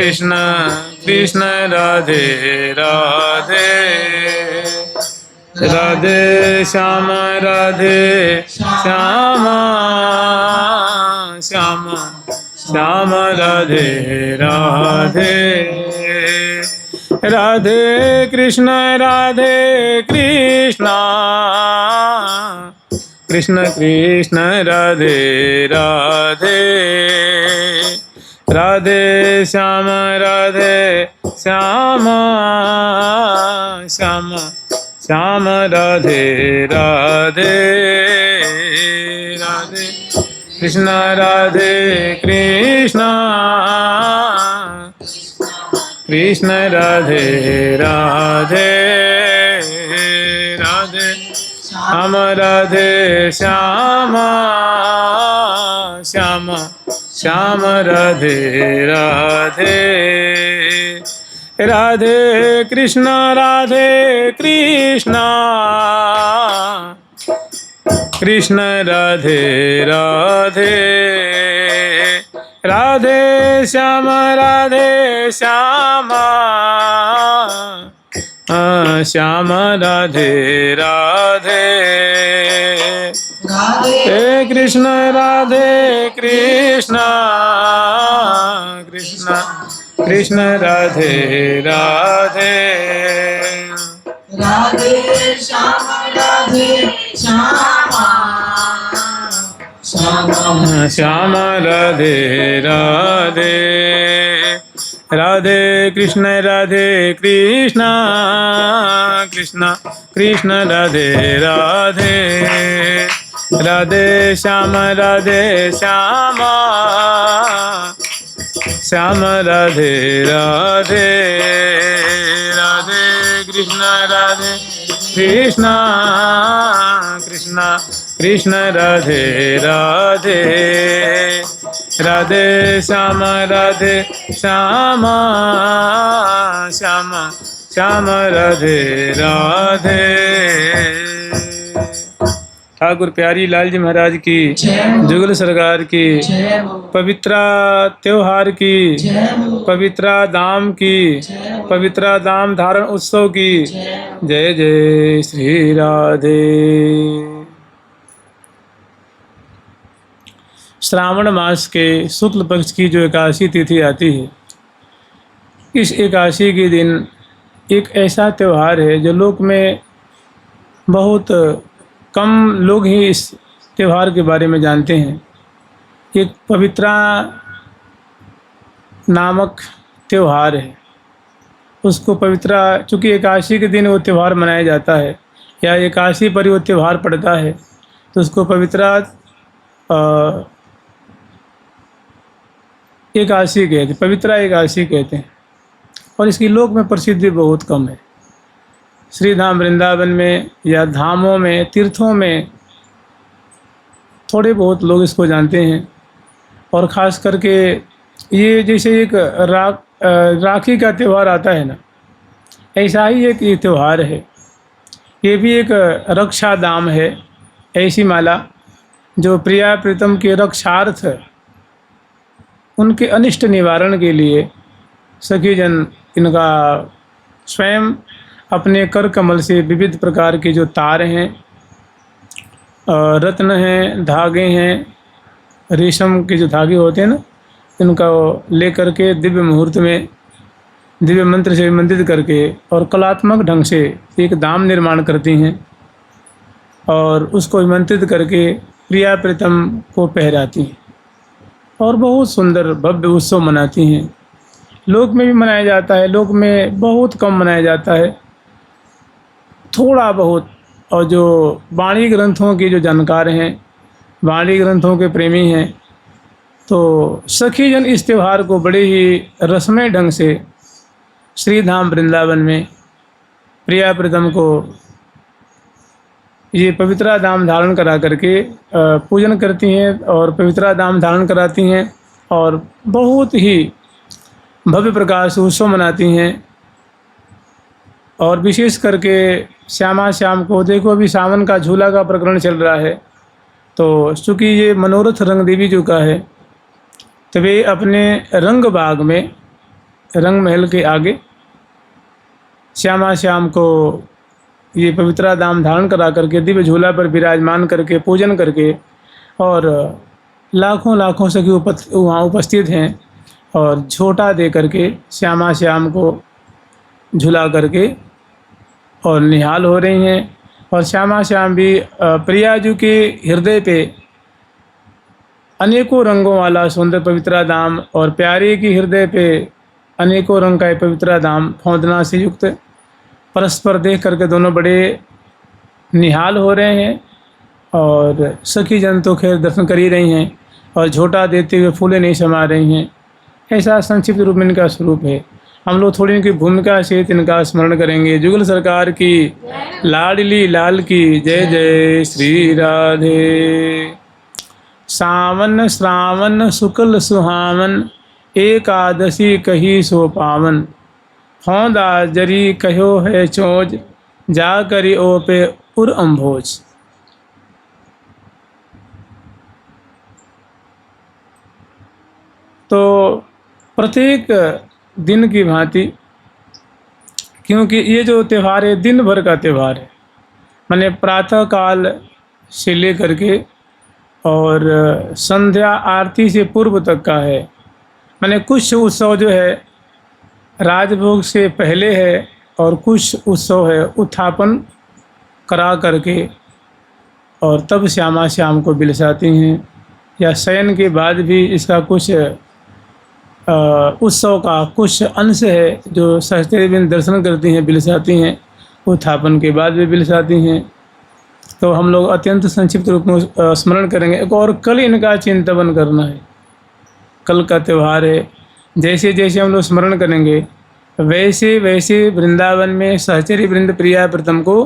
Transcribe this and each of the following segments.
कृष्ण कृष्ण राधे राधे राधे श्याम राधे श्याम श्याम श्याम राधे राधे राधे कृष्ण कृष्ण कृष्ण राधे राधे राधे श्याम श्याम श्याम राधे राधे राधे कृष्ण कृष्ण राधे राधे राधे श्याम श्याम श्याम राधे राधे राधे कृष्ण कृष्ण राधे राधे राधे श्याम श्याम राधे राधे राधे कृष्ण कृष्ण कृष्ण राधे राधे राधे श्याम श्याम राधे राधे राधे कृष्ण कृष्ण कृष्ण राधे राधे राधे श्याम श्याम राधे राधे राधे कृष्ण कृष्ण राधे राधे राधे श्याम श्याम राधे राधे। ठाकुर प्यारी लाल जी महाराज की, जुगल सरकार की, पवित्रा त्योहार की, पवित्रा धाम की, पवित्रा धाम धारण उत्सव की जय जय श्री राधे। श्रावण मास के शुक्ल पक्ष की जो एकादशी तिथि आती है, इस एकादशी के दिन एक ऐसा त्यौहार है जो लोक में बहुत कम लोग ही इस त्यौहार के बारे में जानते हैं। एक पवित्रा नामक त्यौहार है, उसको पवित्रा, चूँकि एकादशी के दिन वो त्यौहार मनाया जाता है या एकादशी पर वो त्यौहार पड़ता है, तो उसको पवित्रा एकादशी कहते हैं, पवित्रा एकादशी कहते हैं। और इसकी लोक में प्रसिद्धि बहुत कम है। श्री धाम वृंदावन में या धामों में, तीर्थों में थोड़े बहुत लोग इसको जानते हैं। और ख़ास करके ये जैसे एक राखी का त्यौहार आता है ना, ऐसा ही एक ये त्यौहार है। ये भी एक रक्षा दाम है, ऐसी माला जो प्रिया प्रीतम के रक्षार्थ, उनके अनिष्ट निवारण के लिए सखी जन इनका स्वयं अपने कर कमल से विविध प्रकार के जो तार हैं, रत्न हैं, धागे हैं, रेशम के जो धागे होते हैं ना, इनका लेकर के दिव्य मुहूर्त में दिव्य मंत्र से मंत्रित करके और कलात्मक ढंग से एक दाम निर्माण करती हैं और उसको विमंत्रित करके प्रिया प्रीतम को पहराती हैं और बहुत सुंदर भव्य उत्सव मनाती हैं। लोक में भी मनाया जाता है, लोक में बहुत कम मनाया जाता है, थोड़ा बहुत। और जो वाणी ग्रंथों के जो जानकार हैं, वाणी ग्रंथों के प्रेमी हैं, तो सखी जन इस त्यौहार को बड़े ही रसमय ढंग से श्री धाम वृंदावन में प्रिया प्रीतम को ये पवित्रा दाम धारण करा करके पूजन करती हैं और पवित्रा दाम धारण कराती हैं और बहुत ही भव्य प्रकार से उत्सव मनाती हैं। और विशेष करके श्यामा श्याम को देखो, अभी सावन का झूला का प्रकरण चल रहा है, तो चूँकि ये मनोरथ रंग देवी जी का है, तो वे अपने रंग बाग में रंग महल के आगे श्यामा श्याम को ये पवित्रा दाम धारण करा करके दिव्य झूला पर विराजमान करके पूजन करके और लाखों लाखों सखी वहाँ उपस्थित हैं और झोटा दे करके श्यामा श्याम को झुला करके और निहाल हो रही हैं। और श्यामा श्याम भी प्रियाजू के हृदय पे अनेकों रंगों वाला सुंदर पवित्रा दाम और प्यारे की हृदय पे अनेकों रंग का पवित्रा दाम फौंदना से युक्त परस्पर देख करके दोनों बड़े निहाल हो रहे हैं। और सखी जन तो खैर दर्शन कर ही रही हैं और झोटा देते हुए फूले नहीं समा रही हैं। ऐसा संक्षिप्त रूप में इनका स्वरूप है। हम लोग थोड़ी इनकी भूमिका से इनका स्मरण करेंगे। जुगल सरकार की लाडली लाल की जय जय श्री राधे। सावन श्रावण शुक्ल सुहावन एकादशी कही सो पावन फौंदा जरी कहो है चोज जा करी ओ पे उर अम्भोज। तो प्रत्येक दिन की भांति, क्योंकि ये जो त्यौहार है दिन भर का त्यौहार है, माने प्रातः काल से लेकर के और संध्या आरती से पूर्व तक का है। माने कुछ उत्सव जो है राजभोग से पहले है और कुछ उत्सव है उत्थापन करा करके और तब श्यामा श्याम को बिलसाती हैं, या शयन के बाद भी इसका कुछ उत्सव का कुछ अंश है जो सहस्त्र दिन दर्शन करती हैं बिलसाती हैं, उत्थापन के बाद भी बिलसाती हैं। तो हम लोग अत्यंत संक्षिप्त रूप में स्मरण करेंगे। एक और कल इनका चिंतन करना है, कल का त्यौहार है। जैसे जैसे हम लोग स्मरण करेंगे वैसे वैसे वृंदावन में सहचरी वृंद प्रिया प्रथम को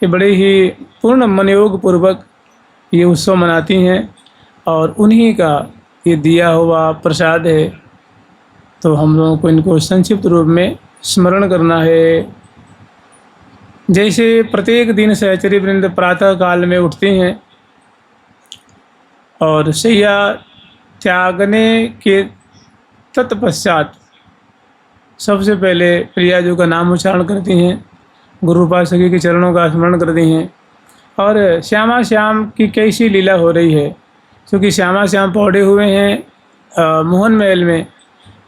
ये बड़े ही पूर्ण मनयोग पूर्वक ये उत्सव मनाती हैं और उन्हीं का ये दिया हुआ प्रसाद है। तो हम लोगों को इनको संक्षिप्त रूप में स्मरण करना है। जैसे प्रत्येक दिन सहचरी वृंद प्रातः काल में उठती हैं और शैया त्यागने के तत्पश्चात सबसे पहले प्रियाजू का नाम उच्चारण करती हैं, गुरु उपासकी के चरणों का स्मरण करती हैं। और श्यामा श्याम की कैसी लीला हो रही है, क्योंकि श्यामा श्याम पौड़े हुए हैं मोहन महल में,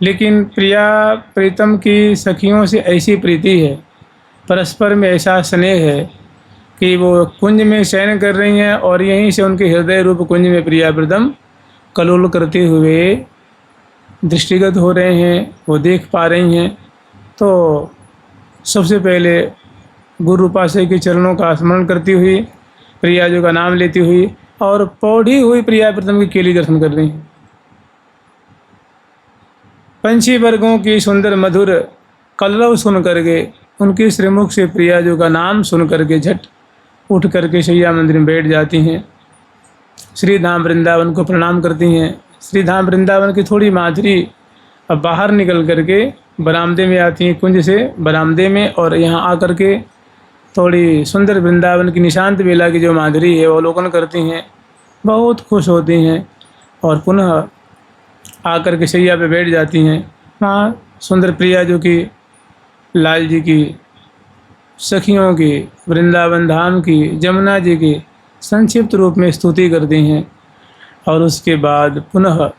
लेकिन प्रिया प्रीतम की सखियों से ऐसी प्रीति है, परस्पर में ऐसा स्नेह है कि वो कुंज में शयन कर रही हैं और यहीं से उनके हृदय रूप कुंज में प्रिया प्रीतम कलोल करते हुए दृष्टिगत हो रहे हैं, वो देख पा रही हैं। तो सबसे पहले गुरु उपासक के चरणों का स्मरण करती हुई, प्रियाजू का नाम लेती हुई और पौड़ी हुई प्रिया प्रीतम की केली दर्शन कर रही हैं। पंछी वर्गों की सुंदर मधुर कलरव सुन करके, उनके श्रीमुख से प्रियाजू का नाम सुन करके झट उठ करके शैया मंदिर में बैठ जाती हैं। श्री धाम वृंदावन को प्रणाम करती हैं। श्री धाम वृंदावन की थोड़ी माधुरी अब बाहर निकल करके बरामदे में आती हैं, कुंज से बरामदे में, और यहाँ आकर के थोड़ी सुंदर वृंदावन की निशांत बेला की जो माधुरी है वो अवलोकन करती हैं, बहुत खुश होती हैं और पुनः आकर के शैया पे बैठ जाती हैं। वहाँ सुंदर प्रियाजू की, लाल जी की, सखियों की, वृंदावन धाम की, जमुना जी की संक्षिप्त रूप में स्तुति करती हैं और उसके बाद पुनः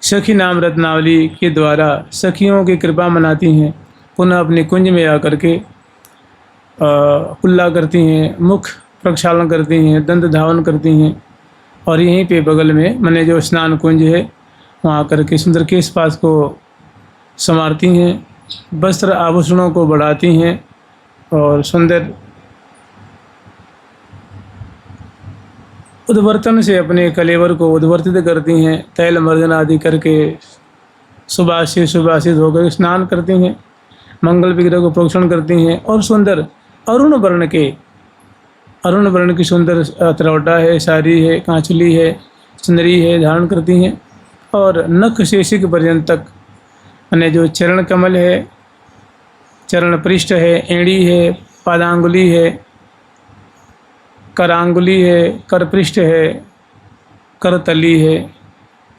सखी नाम रत्नावली के द्वारा सखियों की कृपा मनाती हैं। पुनः अपने कुंज में आकर के कुल्ला करती हैं, मुख प्रक्षालन करती हैं, दंत धावन करती हैं और यहीं पे बगल में मने जो स्नान कुंज है वहाँ आकर के सुंदर केश पास को संवारती हैं, वस्त्र आभूषणों को बढ़ाती हैं और सुंदर उद्वर्तन से अपने कलेवर को उद्वर्तित करती हैं। तैल मर्जन आदि करके सुभाषित होकर स्नान करती हैं, मंगल विग्रह को प्रोक्षण करती हैं और सुंदर अरुण वर्ण की सुंदर तरौटा है, साड़ी है, कांचली है, सुंदरी है धारण करती हैं और नख शेषिक पर्यंत तक माने जो चरण कमल है, चरण पृष्ठ है, एड़ी है, पादांगुली है, करांगुली है, कर पृष्ठ है, करतली है,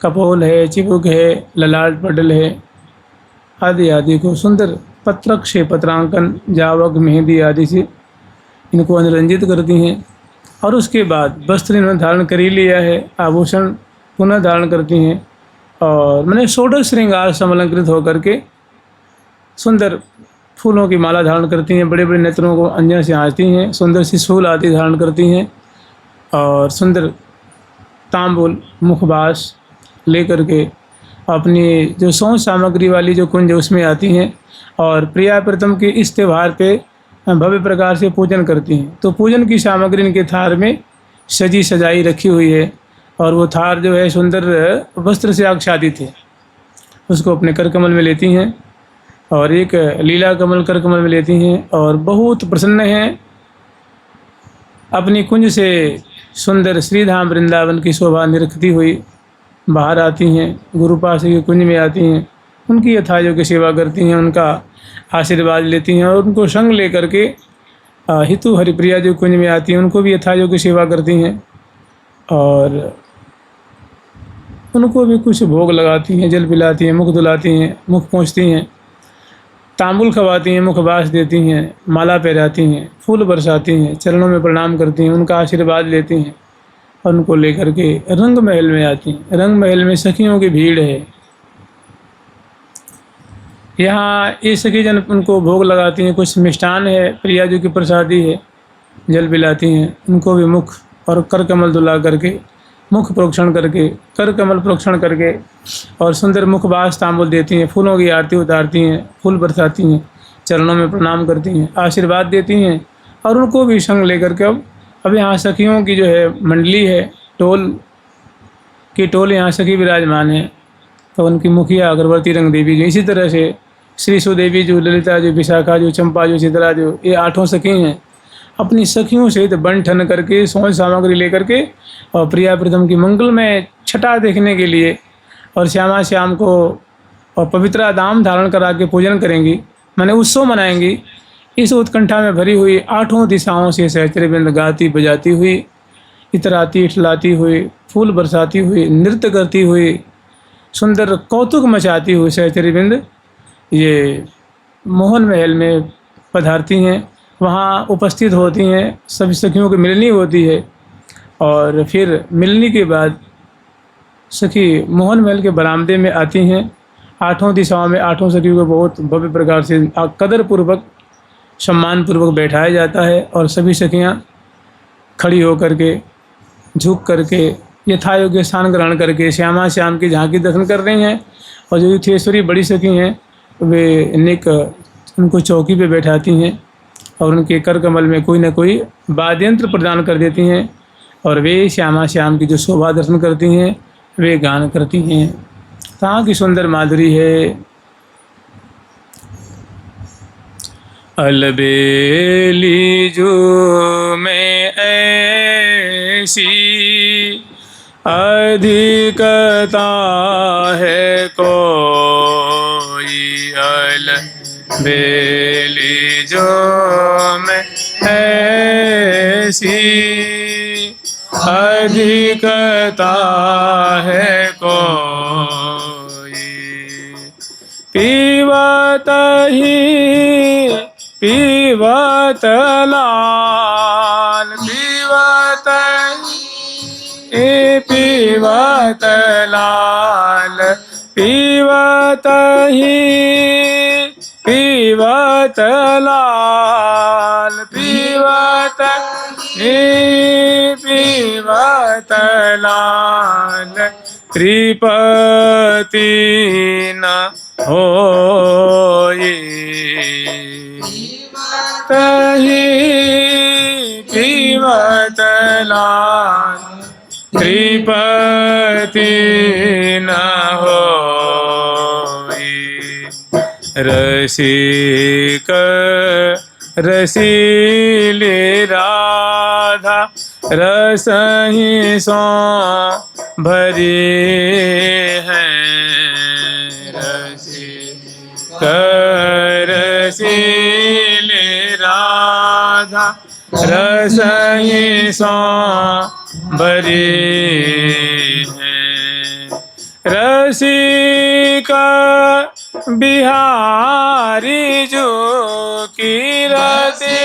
कपोल है, चिबुक है, ललाट पटल है, आदि आदि को सुंदर पत्रक्षे पत्रांकन जावक मेहंदी आदि से इनको अनुरंजित करती हैं। और उसके बाद वस्त्र इन्होंने धारण कर ही लिया है, आभूषण पुनः धारण करती हैं और मैंने षोडश श्रृंगार समलंकृत होकर के सुंदर फूलों की माला धारण करती हैं, बड़े बड़े नेत्रों को अंजन से आँचती हैं, सुंदर सी शूल आदि धारण करती हैं और सुंदर तांबुल मुखबास लेकर के अपनी जो सौंध सामग्री वाली जो कुंज है उसमें आती हैं और प्रिया प्रीतम के इस त्यौहार पे भव्य प्रकार से पूजन करती हैं। तो पूजन की सामग्री इनके थार में सजी सजाई रखी हुई है और वो थार जो है सुंदर वस्त्र से आच्छादित है, उसको अपने कर कमल में लेती हैं और एक लीला कमल कर कमल में लेती हैं और बहुत प्रसन्न हैं। अपनी कुंज से सुंदर श्रीधाम वृंदावन की शोभा निरखती हुई बाहर आती हैं, गुरुपास की कुंज में आती हैं, उनकी यथायोग्य सेवा करती हैं, उनका आशीर्वाद लेती हैं और उनको संग लेकर के हितु हरिप्रिया जो कुंज में आती हैं उनको भी यथायोग्य सेवा करती हैं और उनको भी कुछ भोग लगाती हैं, जल पिलाती हैं, मुख धुलाती हैं, मुख पोंछती हैं, तांबुल खवाती हैं, मुखबास देती हैं, माला पहराती हैं, फूल बरसाती हैं, चरणों में प्रणाम करती हैं, उनका आशीर्वाद लेती हैं और उनको लेकर के रंग महल में आती हैं। रंग महल में सखियों की भीड़ है, यहाँ ये सखी जन उनको भोग लगाती हैं, कुछ मिष्ठान है, प्रिया जी की प्रसादी है, जल पिलाती हैं, उनको भी मुख और कर कमल धुला करके मुख प्रोक्षण करके कर कमल प्रोक्षण करके और सुंदर मुखबास तांबुल देती हैं, फूलों की आरती उतारती हैं, फूल बरसाती हैं, चरणों में प्रणाम करती हैं, आशीर्वाद देती हैं और उनको भी संग लेकर के अब यहाँ सखियों की जो है मंडली है, टोल यहाँ सखी विराजमान है। तो उनकी मुखिया अगरवर्ती रंग देवी जो, इसी तरह से श्री सुदेवी जो, ललिता जो, विशाखा जो, चंपा जो, शीतला जो, ये 8 सखी हैं। अपनी सखियों सहित बन ठन करके सौंध सामग्री लेकर के और प्रिया प्रीतम की मंगलमय छटा देखने के लिए और श्यामा श्याम को और पवित्रा दाम धारण करा के पूजन करेंगी, माने उत्सव मनाएंगी। इस उत्कंठा में भरी हुई 8 दिशाओं से सहचरबिंद गाती बजाती हुई, इतराती इठलाती हुई, फूल बरसाती हुई, नृत्य करती हुई, सुंदर कौतुक मचाती हुई सहचरबिंद ये मोहन महल में पधारती हैं, वहाँ उपस्थित होती हैं, सभी सखियों की मिलनी होती है और फिर मिलनी के बाद सखी मोहन महल के बरामदे में आती हैं। 8 दिशाओं में 8 सखियों को बहुत भव्य प्रकार से कदर पूर्वक सम्मान पूर्वक बैठाया जाता है और सभी सखियाँ खड़ी होकर के झुक करके यथायोग्य स्थान ग्रहण करके श्यामा श्याम की झांकी दर्शन कर रही हैं और जो युथेश्वरी बड़ी सखी हैं वे निक उनको चौकी पे बैठाती हैं और उनके कर कमल में कोई ना कोई वाद्यंत्र प्रदान कर देती हैं और वे श्यामा श्याम की जो शोभा दर्शन करती हैं वे गान करती हैं। कहाँ की सुंदर माधुरी है। अलबेली जो में ऐसी अधिकता है कोई, अलबेली जो में ऐसी अधिकता है कोई, पीवत लाल पीवत लाल पीवत लाल पीवत लाल त्रिपति न होई, पीवत लाल त्रिपति न होई, रसिक रसीली राधा रसहि सो भरी है, रसिक रसीली राधा रसहि सो भरी है, रसिक बिहारी जो की रति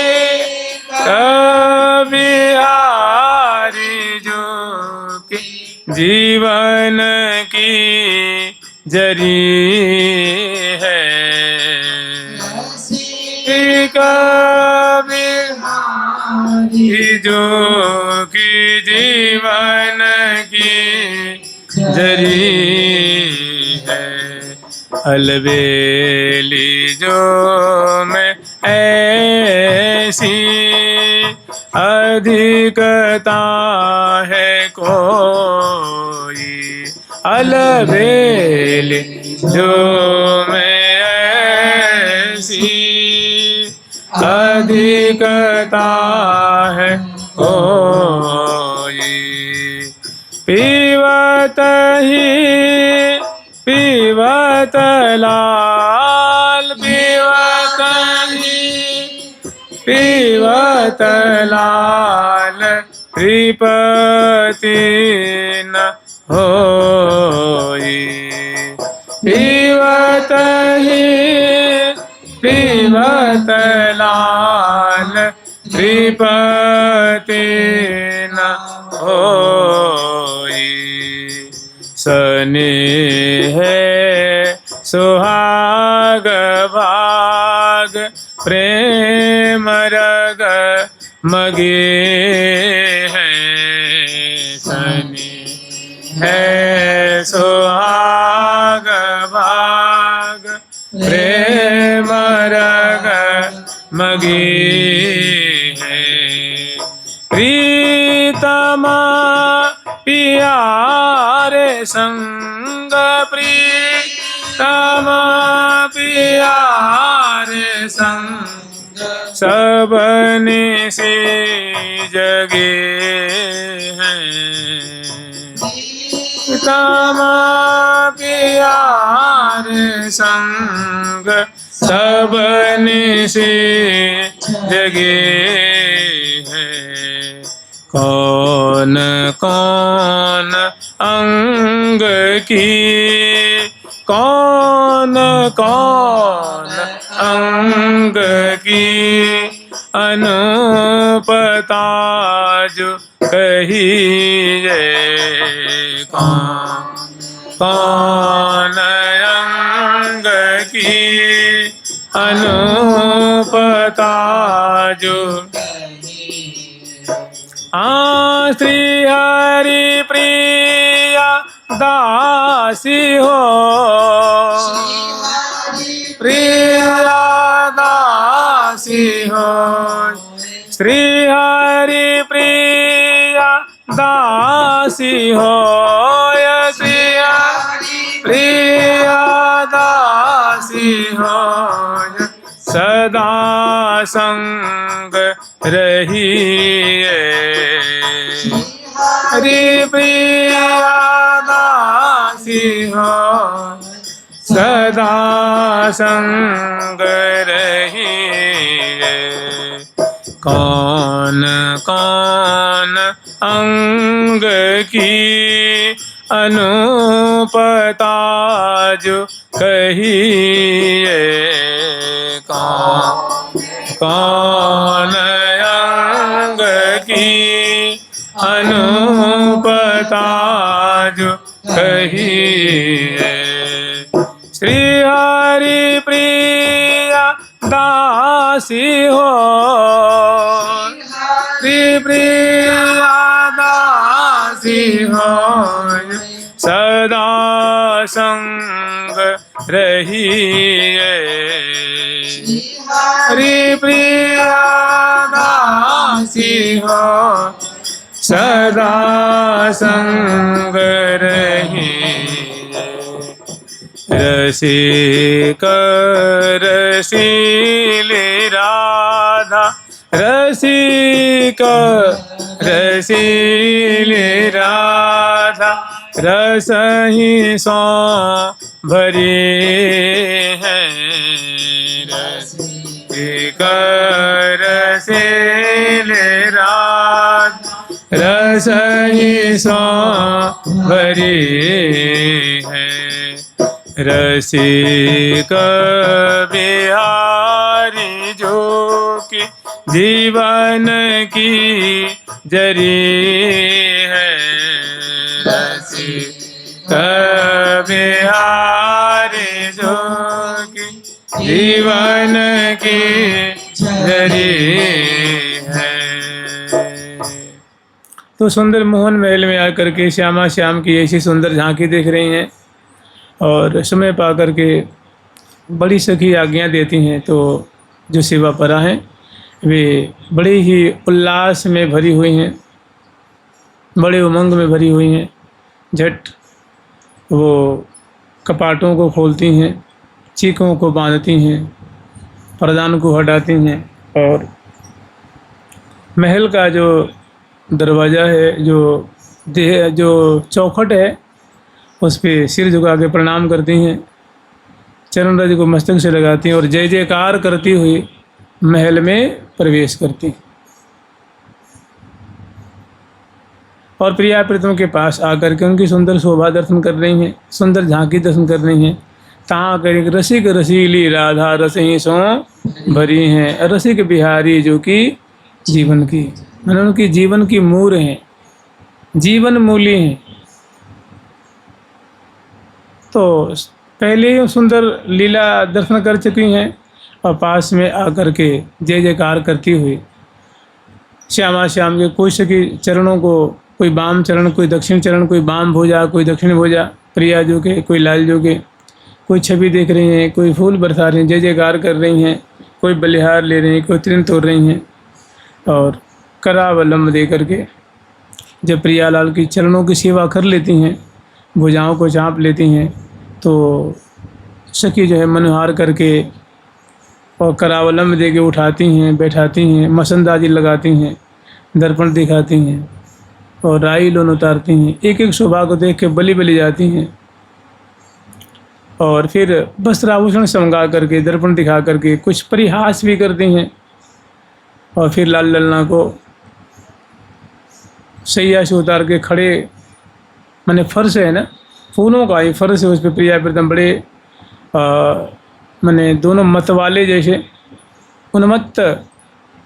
बिहारी जो की जीवन की जरी है बिहारी जो की जीवन की जरी है अलबेली जो में ऐसी अधिकता है कोई अलबेली जो में ऐसी अधिकता है कोई पीवत लाल पीवत लाल त्रिपति न होई पीवत लाल त्रिपति न होई स्नेह सुहाग भाग प्रेम रग मगे है स्नेह सुहाग भाग प्रेम रग मगे है प्रीतमा प्यारे संग प्रीतमा प्यारे संग सबने से जगे हैं प्रीतमा प्यारे संग सबने से जगे हैं कौन कौन अंग की कौन कौन अंग की अनुपता जो कहिए कौन अंग की अनुपता जो श्री हरि प्रिया दासी हो प्रिया दासी हो श्री हरि प्रिया दासी हो श्री हरि प्रिया दासी हो सदा संग रहिए हरि प्रिया दासी हो सदा संग रहिए कौन कौन अंग की अनुपता जो कहिए कौन अंग की अनुपता जो कहिए श्री हरि प्रिया दासी हो श्री प्रिया दासी हो सदा संग रहिए हरि प्रिया दासी हो सदा संग रहिए रसिक रसीली राधा रसिक रसीली राधा रसहि सो भरी है रसिक रसीली राधा रसहि सो भरी है रसिक बिहारी जो कि जीवन की जरी है। रसिक बिहारी जो कि जीवन की जरी है। तो सुंदर मोहन महल में आकर के श्यामा श्याम की ऐसी सुंदर झांकी देख रही हैं और समय पा करके बड़ी सखी आज्ञा देती हैं। तो जो सेवा परा हैं वे बड़े ही उल्लास में भरी हुई हैं, बड़े उमंग में भरी हुई हैं। झट वो कपाटों को खोलती हैं, चीखों को बांधती हैं, पर्दान को हटाती हैं और महल का जो दरवाज़ा है, जो चौखट है, उस पे सिर झुका के प्रणाम करती हैं, चरण रज को मस्तक से लगाती हैं और जय जयकार करती हुई महल में प्रवेश करती हैं। और प्रिया प्रीतम के पास आकर के उनकी सुंदर शोभा दर्शन कर रही हैं, सुंदर झांकी दर्शन कर रही हैं। तहाँ कर रसिक रसीली राधा रस ही सो भरी हैं। रसिक बिहारी जो कि जीवन की, मैंने उनकी जीवन की मूर हैं, जीवन मूली हैं। तो पहले ही सुंदर लीला दर्शन कर चुकी हैं और पास में आकर के जय जयकार करती हुई श्यामा श्याम के कोई सखी चरणों को, कोई बाम चरण, कोई दक्षिण चरण, कोई बाम भुजा, कोई दक्षिण भुजा, प्रिया जो के, कोई लाल जो के, कोई छवि देख रही हैं, कोई फूल बरसा रही हैं, जय जयकार कर रही हैं, कोई बलिहार ले रही हैं, कोई तृण तोड़ रही हैं। और करावलंब दे करके जब प्रियालाल की चरणों की सेवा कर लेती हैं, भुजाओं को चाँप लेती हैं, तो सखी जो है मनोहार करके और करावलंब दे के उठाती हैं, बैठाती हैं, मसंदाजी लगाती हैं, दर्पण दिखाती हैं और राई लोन उतारती हैं। एक एक शोभा को देख के बली बली जाती हैं और फिर वस्त्र आभूषण समगा करके, दर्पण दिखा करके कुछ परिहास भी करती हैं। और फिर लाल ललना को सैया से उतार के खड़े, माने फर्श है ना, फूलों का ही फर्श है, उस पर प्रिया प्रीतम बड़े माने दोनों मतवाले जैसे उन्मत्त,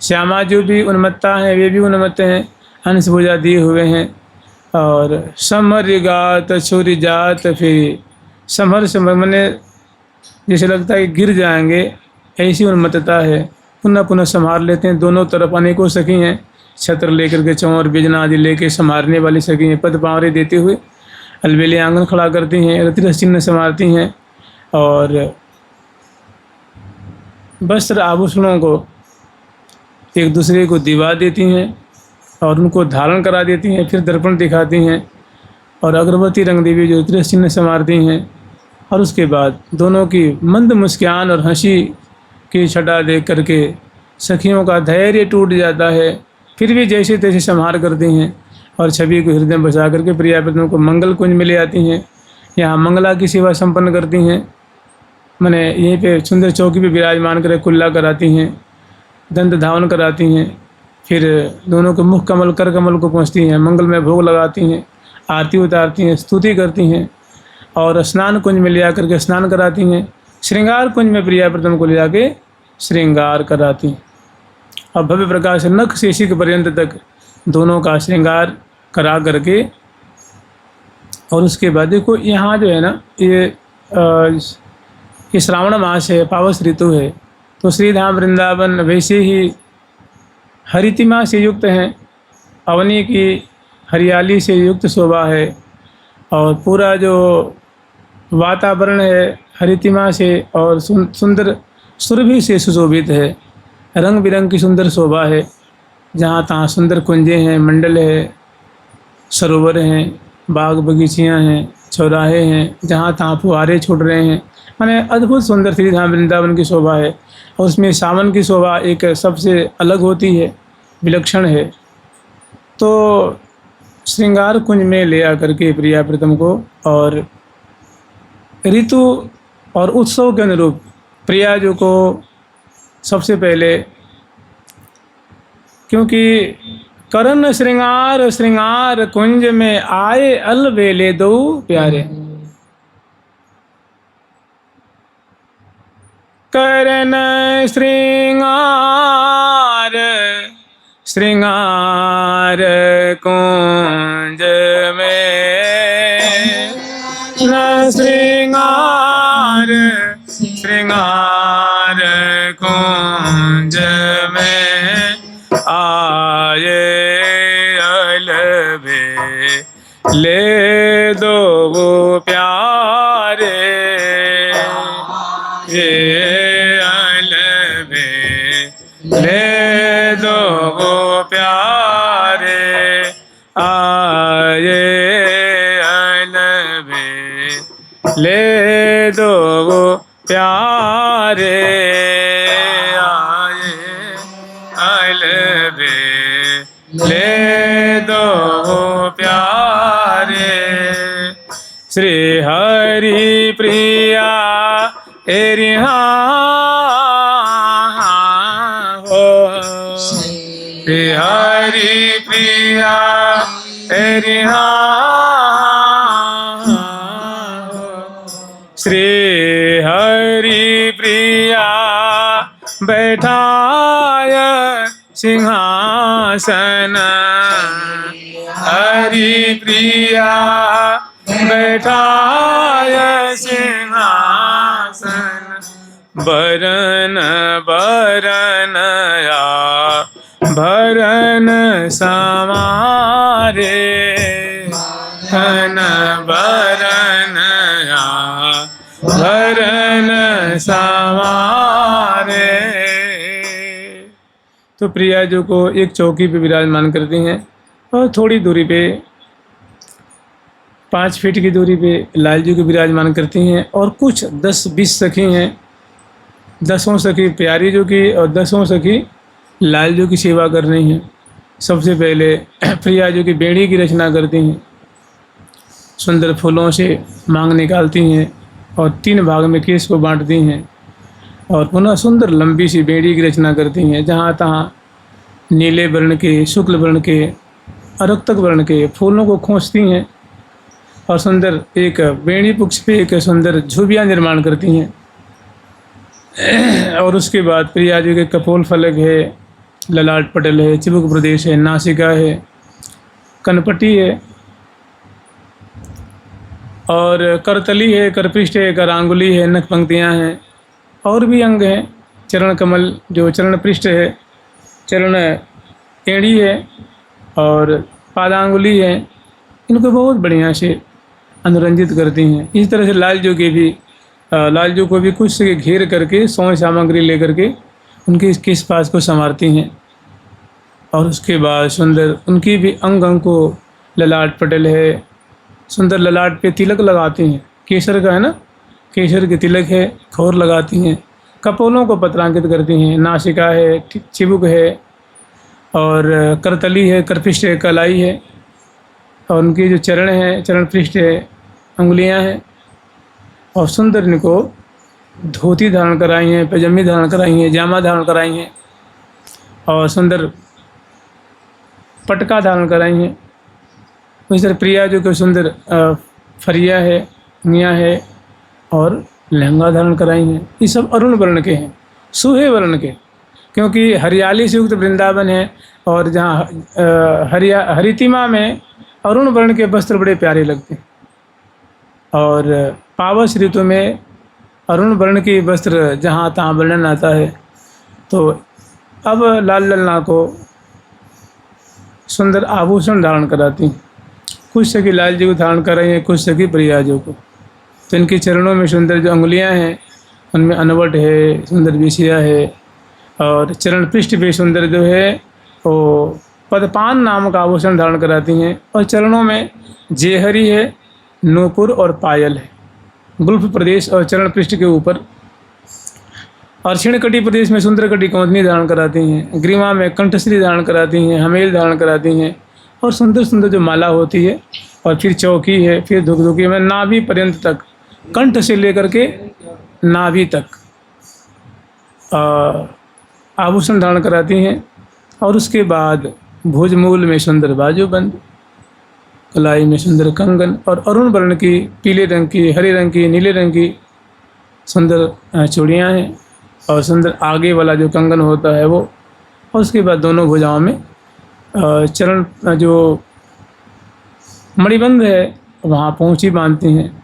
श्यामा जो भी उन्मत्ता हैं वे भी उन्मत्त हैं, हंस भुजा दिए हुए हैं। और समर गात छुरी जात, फिर समर समर मैंने जैसे लगता है कि गिर जाएंगे, ऐसी उन्मत्तता है। पुनः पुनः संभार लेते हैं, दोनों तरफ अनेकों सखी हैं, छत्र लेकर के, चौर बिजना आदि लेके संभारने वाली सखी हैं। पद पावरे देते हुए अलबेले आंगन खड़ा करती हैं, रतिरस चिन्ह संभारती हैं और वस्त्र आभूषणों को एक दूसरे को दिवा देती हैं और उनको धारण करा देती हैं। फिर दर्पण दिखाती हैं और अगरबत्ती रंग देवी जो रतिरस चिन्ह संभारती हैं। और उसके बाद दोनों की मंद मुस्कान और हंसी की छटा देख करके सखियों का धैर्य टूट जाता है। फिर भी जैसे तैसे संहार करती हैं और छवि को हृदय में बसा करके प्रिया प्रीतम को मंगल कुंज में ले आती हैं। यहाँ मंगला की सेवा संपन्न करती हैं, मैंने यहीं पे सुंदर चौकी पे विराजमान कर कुल्ला कराती हैं, दंत धावन कराती हैं। फिर दोनों को मुख कमल कर कमल को पहुँचती हैं, मंगल में भोग लगाती हैं, आरती उतारती हैं, स्तुति करती हैं और स्नान कुंज में ले आकर के स्नान कराती हैं। श्रृंगार कुंज में प्रिया प्रीतम को ले जाके श्रृंगार कराती हैं और भव्य प्रकाश से नख से शिख पर्यंत तक दोनों का श्रृंगार करा करके। और उसके बाद देखो यहाँ जो है ना, ये श्रावण मास है, पावस ऋतु है, तो श्रीधाम वृंदावन वैसे ही हरितिमा से युक्त हैं, अवनी की हरियाली से युक्त शोभा है और पूरा जो वातावरण है हरितिमा से और सुंदर सुरभि से सुशोभित है। रंग बिरंग की सुंदर शोभा है, जहाँ तहाँ सुंदर कुंजें हैं, मंडल है, सरोवर हैं, बाग बगीचियाँ हैं, चौराहे हैं, जहाँ तहाँ फुहारे छूट रहे हैं। माने अद्भुत सुंदर श्रीधाम वृंदावन की शोभा है और उसमें सावन की शोभा एक सबसे अलग होती है, विलक्षण है। तो श्रृंगार कुंज में ले आकर के प्रिया प्रीतम को और ऋतु और उत्सव के अनुरूप प्रिया जो को सबसे पहले, क्योंकि करण श्रृंगार श्रृंगार कुंज में आए अलबेले दो प्यारे, करन श्रृंगार श्रृंगार कुंज में न श्रृंगार श्रृंगार कुंज में आए अलभे ले दो वो प्यारे ये अलभे ले दो वो प्यारे आए अलभे ले दो वो प्यारे आए अलभे ले दो वो प्यारे श्री हरि प्रिया एरिहा हो श्री हरि प्रिया एरिहा श्री हरि प्रिया बैठाय सिंहासन हरि प्रिया बैठाय सिंहासन बरन बरन या भरन समारे धन बरन या भरन समारे। तो प्रिया जी को एक चौकी पे विराजमान करती हैं और थोड़ी दूरी पे 5 फीट की दूरी पे लाल जी को विराजमान करती हैं और कुछ 10-20 सखी हैं, 10 सखी प्यारी जो की और 10 सखी लाल जी की सेवा कर रही हैं। सबसे पहले प्रिया जी की बेड़ी की रचना करती हैं, सुंदर फूलों से मांग निकालती हैं और 3 भाग में केस को बांटती हैं और पुनः सुंदर लंबी सी बेड़ी की रचना करती हैं, जहाँ तहाँ नीले वर्ण के, शुक्ल वर्ण के, अरक्तक वर्ण के फूलों को खोजती हैं और सुंदर एक बेड़ी पुक्ष पे एक सुंदर झुबियाँ निर्माण करती हैं। और उसके बाद प्रिया जी के कपोल फलक है, ललाट पटल है, चिबुक प्रदेश है, नासिका है, कनपट्टी है और करतली है, करपृष्ठ है, करांगुली है, नख पंक्तियाँ हैं और भी अंग हैं। चरण कमल जो चरण पृष्ठ है, चरण एड़ी है और पादांगुली है, इनको बहुत बढ़िया से अनुरंजित करती हैं। इस तरह से लाल जी के भी लाल जी को भी कुछ से घेर करके सौंय सामग्री लेकर के उनके किस पास को संवारती हैं और उसके बाद सुंदर उनकी भी अंग अंग को ललाट पटल है, सुंदर ललाट पे तिलक लगाती हैं, केसर का है ना, केसर के तिलक है, खोर लगाती हैं, कपोलों को पत्रांकित करती हैं, नासिका है, चिबुक है और करतली है, करपृष्ठ है, कलाई है और उनके जो चरण हैं, चरण पृष्ठ है, उंगलियां हैं और सुंदर इनको धोती धारण कराई हैं, पैजामी धारण कराई हैं, जामा धारण कराई हैं और सुंदर पटका धारण कराई हैं। इस तरह प्रिया जो कि सुंदर फरिया है, मियाँ है और लहंगा धारण कराई हैं। ये सब अरुण वर्ण के हैं, सूहे वर्ण के, क्योंकि हरियाली से युक्त वृंदावन है और जहाँ हरितिमा में अरुण वर्ण के वस्त्र बड़े प्यारे लगते हैं और पावस ऋतु में अरुण वर्ण के वस्त्र जहाँ तहाँ वर्णन आता है। तो अब लाल ललना को सुंदर आभूषण धारण कराती हैं, कुछ सखी लाल जी को धारण कर रही हैं, कुछ सखी प्रिया जी को। तो इनके चरणों में सुंदर जो अंगुलियां हैं उनमें अनवट है, सुंदर विषया है और चरण पृष्ठ भी सुंदर जो है वो पदपान नाम का आभूषण धारण कराती हैं और चरणों में जेहरी है, नूपुर और पायल है। गुल्फ प्रदेश और चरण पृष्ठ के ऊपर अर्शिण कटी प्रदेश में सुंदर कटी कौंधनी धारण कराती हैं, ग्रीवा में कंठश्री धारण कराती हैं, हमेल धारण कराती हैं और सुंदर सुंदर जो माला होती है और फिर चौकी है, फिर धुकधुकी में नाभि पर्यंत तक, कंठ से लेकर के नाभि तक आभूषण धारण कराती हैं और उसके बाद भुजमूल में सुंदर बाजूबंद, कलाई में सुंदर कंगन और अरुण वर्ण की, पीले रंग की, हरे रंग की, नीले रंग की सुंदर चूड़ियाँ हैं और सुंदर आगे वाला जो कंगन होता है वो, और उसके बाद दोनों भुजाओं में चरण जो मणिबंध है वहाँ पहुँची बांधती हैं,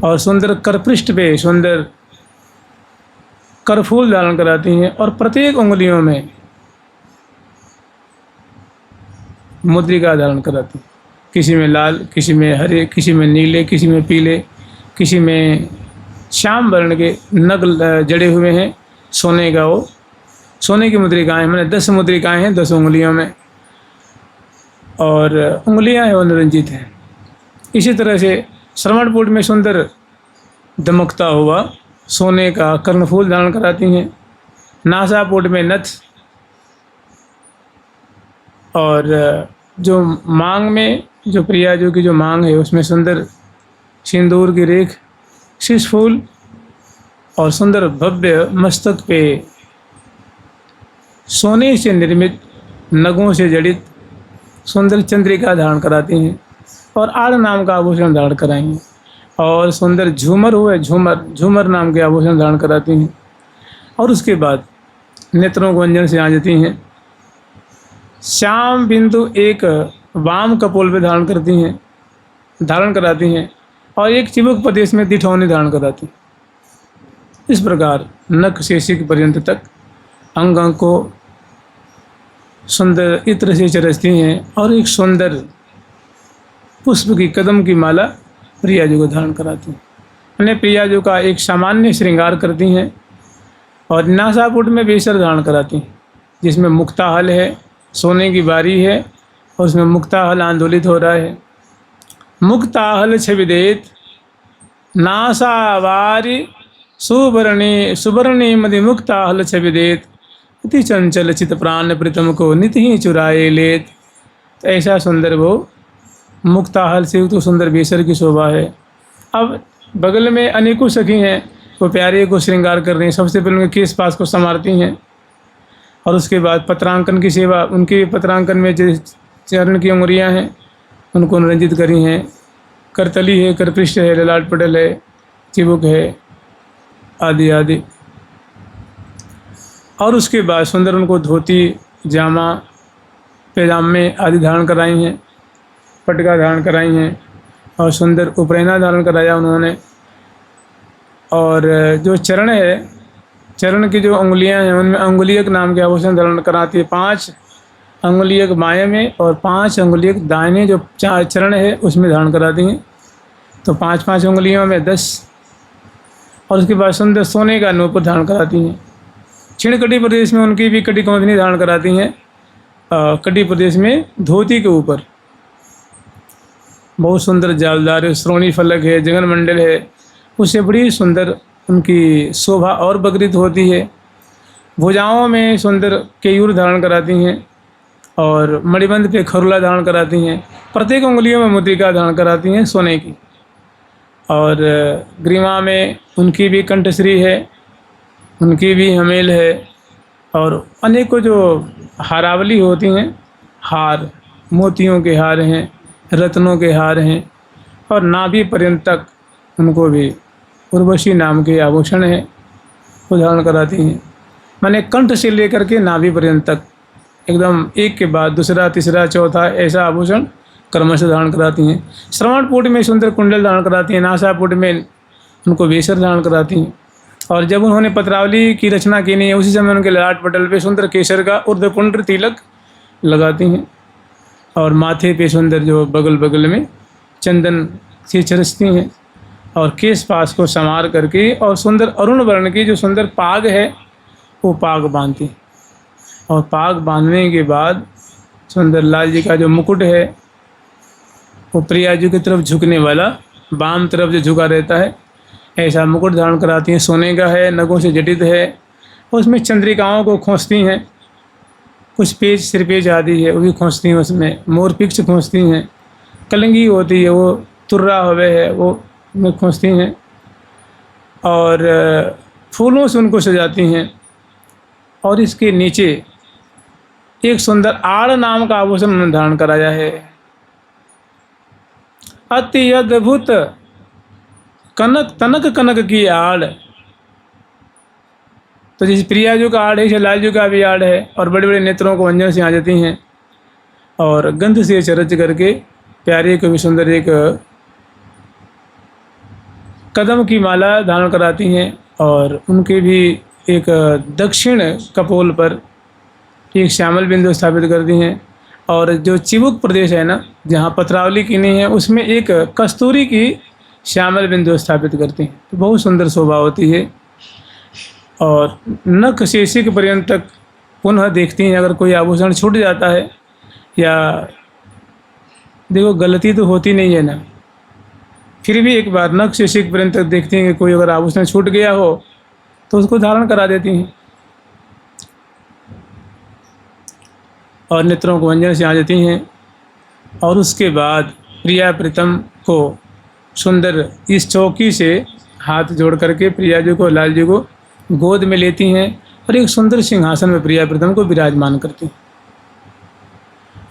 और सुंदर करपृष्ठ पे सुंदर करफूल धारण कराती हैं, और प्रत्येक उंगलियों में मुद्रिका धारण कराती हैं। किसी में लाल, किसी में हरे, किसी में नीले, किसी में पीले, किसी में श्याम वर्ण के नग जड़े हुए हैं। सोने का वो सोने की मुद्रिकाएँ, मैंने 10 मुद्रिकाएँ हैं 10 उंगलियों में, और उंगलियाँ हैं वो निरंजित हैं। इसी तरह से श्रवणपुट में सुंदर दमकता हुआ सोने का कर्णफूल धारण कराती हैं। नासापुट में नथ, और जो मांग में जो प्रियाजू की जो मांग है उसमें सुंदर सिंदूर की रेख, शीश फूल, और सुंदर भव्य मस्तक पे सोने से निर्मित नगों से जड़ित सुंदर चंद्रिका धारण कराती हैं, और आड़ नाम का आभूषण धारण कराएंगे, और सुंदर झूमर हुए झूमर नाम के आभूषण धारण कराती हैं। और उसके बाद नेत्रों को अंजन से आंजती हैं। श्याम बिंदु एक वाम कपोल पे धारण कराती हैं, और एक चिबुक प्रदेश में दिठौनी धारण कराती हैं। इस प्रकार नख से शिख पर्यंत तक अंग अंग को सुंदर इत्र से चरसती हैं, और एक सुंदर पुष्प की कदम की माला प्रियाजू को धारण कराती हैं। उन्हें प्रियाजू का एक सामान्य श्रृंगार करती हैं, और नासापुट में बेसर धारण कराती हैं, जिसमें मुक्ताहल है, सोने की बारी है, और उसमें मुक्ताहल आंदोलित हो रहा है। मुक्ताहल छविदेत नासावारी सुवर्णी मदि मुक्ताहल छविदेत अति चंचल चित प्राण प्रीतम को नित ही चुराए लेत। तो ऐसा सुंदर वो मुक्ताहल से तो सुंदर बेसर की शोभा है। अब बगल में अनेकों सखी हैं, वो प्यारे को श्रृंगार कर रही हैं। सबसे पहले उनके केस पास को संवारती हैं, और उसके बाद पत्रांकन की सेवा, उनके पत्रांकन में जो चरण की उंगलियां हैं उनको निरंजित करी हैं। करतली है, करपृष्ठ है, ललाट पटल है, चिबुक है, आदि आदि। और उसके बाद सुंदर उनको धोती, जामा, पैजामे आदि धारण कराई हैं, पटका धारण कराई हैं, और सुंदर उपरैना धारण कराया उन्होंने। और जो चरण है, चरण की जो उंगलियां हैं उनमें अंगुलियक नाम के आभूषण धारण कराती है। 5 अंगुलियक बाएं में और 5 अंगुलियक दाहिने जो चरण है उसमें धारण कराती हैं। तो 5-5 उंगलियों में 10। और उसके बाद सुंदर सोने का नूपुर धारण कराती हैं। छिणकटी प्रदेश में उनकी भी कटी कौंधनी धारण कराती हैं। कटी प्रदेश में धोती के ऊपर बहुत सुंदर जालदार श्रोणी फलक है, जगन मंडल है, उससे बड़ी सुंदर उनकी शोभा और बगरित होती है। भुजाओं में सुंदर केयूर धारण कराती हैं, और मणिबंध पे खरुला धारण कराती हैं। प्रत्येक उंगलियों में मुद्रिका धारण कराती हैं सोने की। और ग्रीवा में उनकी भी कंठश्री है, उनकी भी हमेल है, और अनेकों जो हारावली होती हैं, हार, मोतियों के हार हैं, रत्नों के हार हैं, और नाभि पर्यंत तक उनको भी उर्वशी नाम के आभूषण है वो धारण कराती हैं। माने कंठ से लेकर के नाभि पर्यंत तक एकदम एक के बाद दूसरा, तीसरा, चौथा ऐसा आभूषण क्रमशः धारण कराती हैं। श्रवणपुट में सुंदर कुंडल धारण कराती हैं। नासापुट में उनको वेसर धारण कराती हैं। और जब उन्होंने पत्रावली की रचना की नहीं है उसी समय उनके ललाट पटल पे सुंदर केसर का ऊर्ध्वपुंड्र तिलक लगाती हैं, और माथे पे सुंदर जो बगल बगल में चंदन से चरसती हैं, और केस पास को संवार करके और सुंदर अरुण वर्ण की जो सुंदर पाग है वो पाग बांधती हैं। और पाग बांधने के बाद सुंदर लाल जी का जो मुकुट है वो प्रियाजू की तरफ झुकने वाला, बाम तरफ जो झुका रहता है ऐसा मुकुट धारण कराती हैं। सोने का है, नगों से जटित है, उसमें चंद्रिकाओं को खोसती हैं। कुछ पेज, सिरपेज आदि है वो भी खोसती हैं, उसमें मोर पिक्ष खोसती हैं। कलंगी होती है वो तुर्रा हवे है वो में खोसती हैं, और फूलों से उनको सजाती हैं। और इसके नीचे एक सुंदर आड़ नाम का आभूषण उन्होंने धारण कराया है। अति अद्भुत कनक तनक कनक की आड़, तो जैसे प्रियाजू का आड़ है, जैसे लालजू का भी आड़ है, और बड़े बड़े नेत्रों को अंजन से आ जाती हैं, और गंध से चरच करके प्यारे को भी सुंदर एक कदम की माला धारण कराती हैं, और उनके भी एक दक्षिण कपोल पर एक श्यामल बिंदु स्थापित करती हैं। और जो चिबुक प्रदेश है ना, जहाँ पत्रावली किनी है, उसमें एक कस्तूरी की श्यामल बिंदु स्थापित करती हैं। तो बहुत सुंदर शोभा होती है। और नख शेषिक पर्यंत तक पुनः देखती हैं। अगर कोई आभूषण छूट जाता है, या देखो गलती तो होती नहीं है ना, फिर भी एक बार नख शेषिक पर्यंत तक देखती हैं कि कोई अगर आभूषण छूट गया हो तो उसको धारण करा देती हैं, और नेत्रों को अंजन से आ जाती हैं। और उसके बाद प्रिया प्रीतम को सुंदर इस चौकी से हाथ जोड़ करके प्रिया जी को, लाल जी को गोद में लेती हैं, और एक सुंदर सिंहासन में प्रिया प्रीतम को विराजमान करती हैं,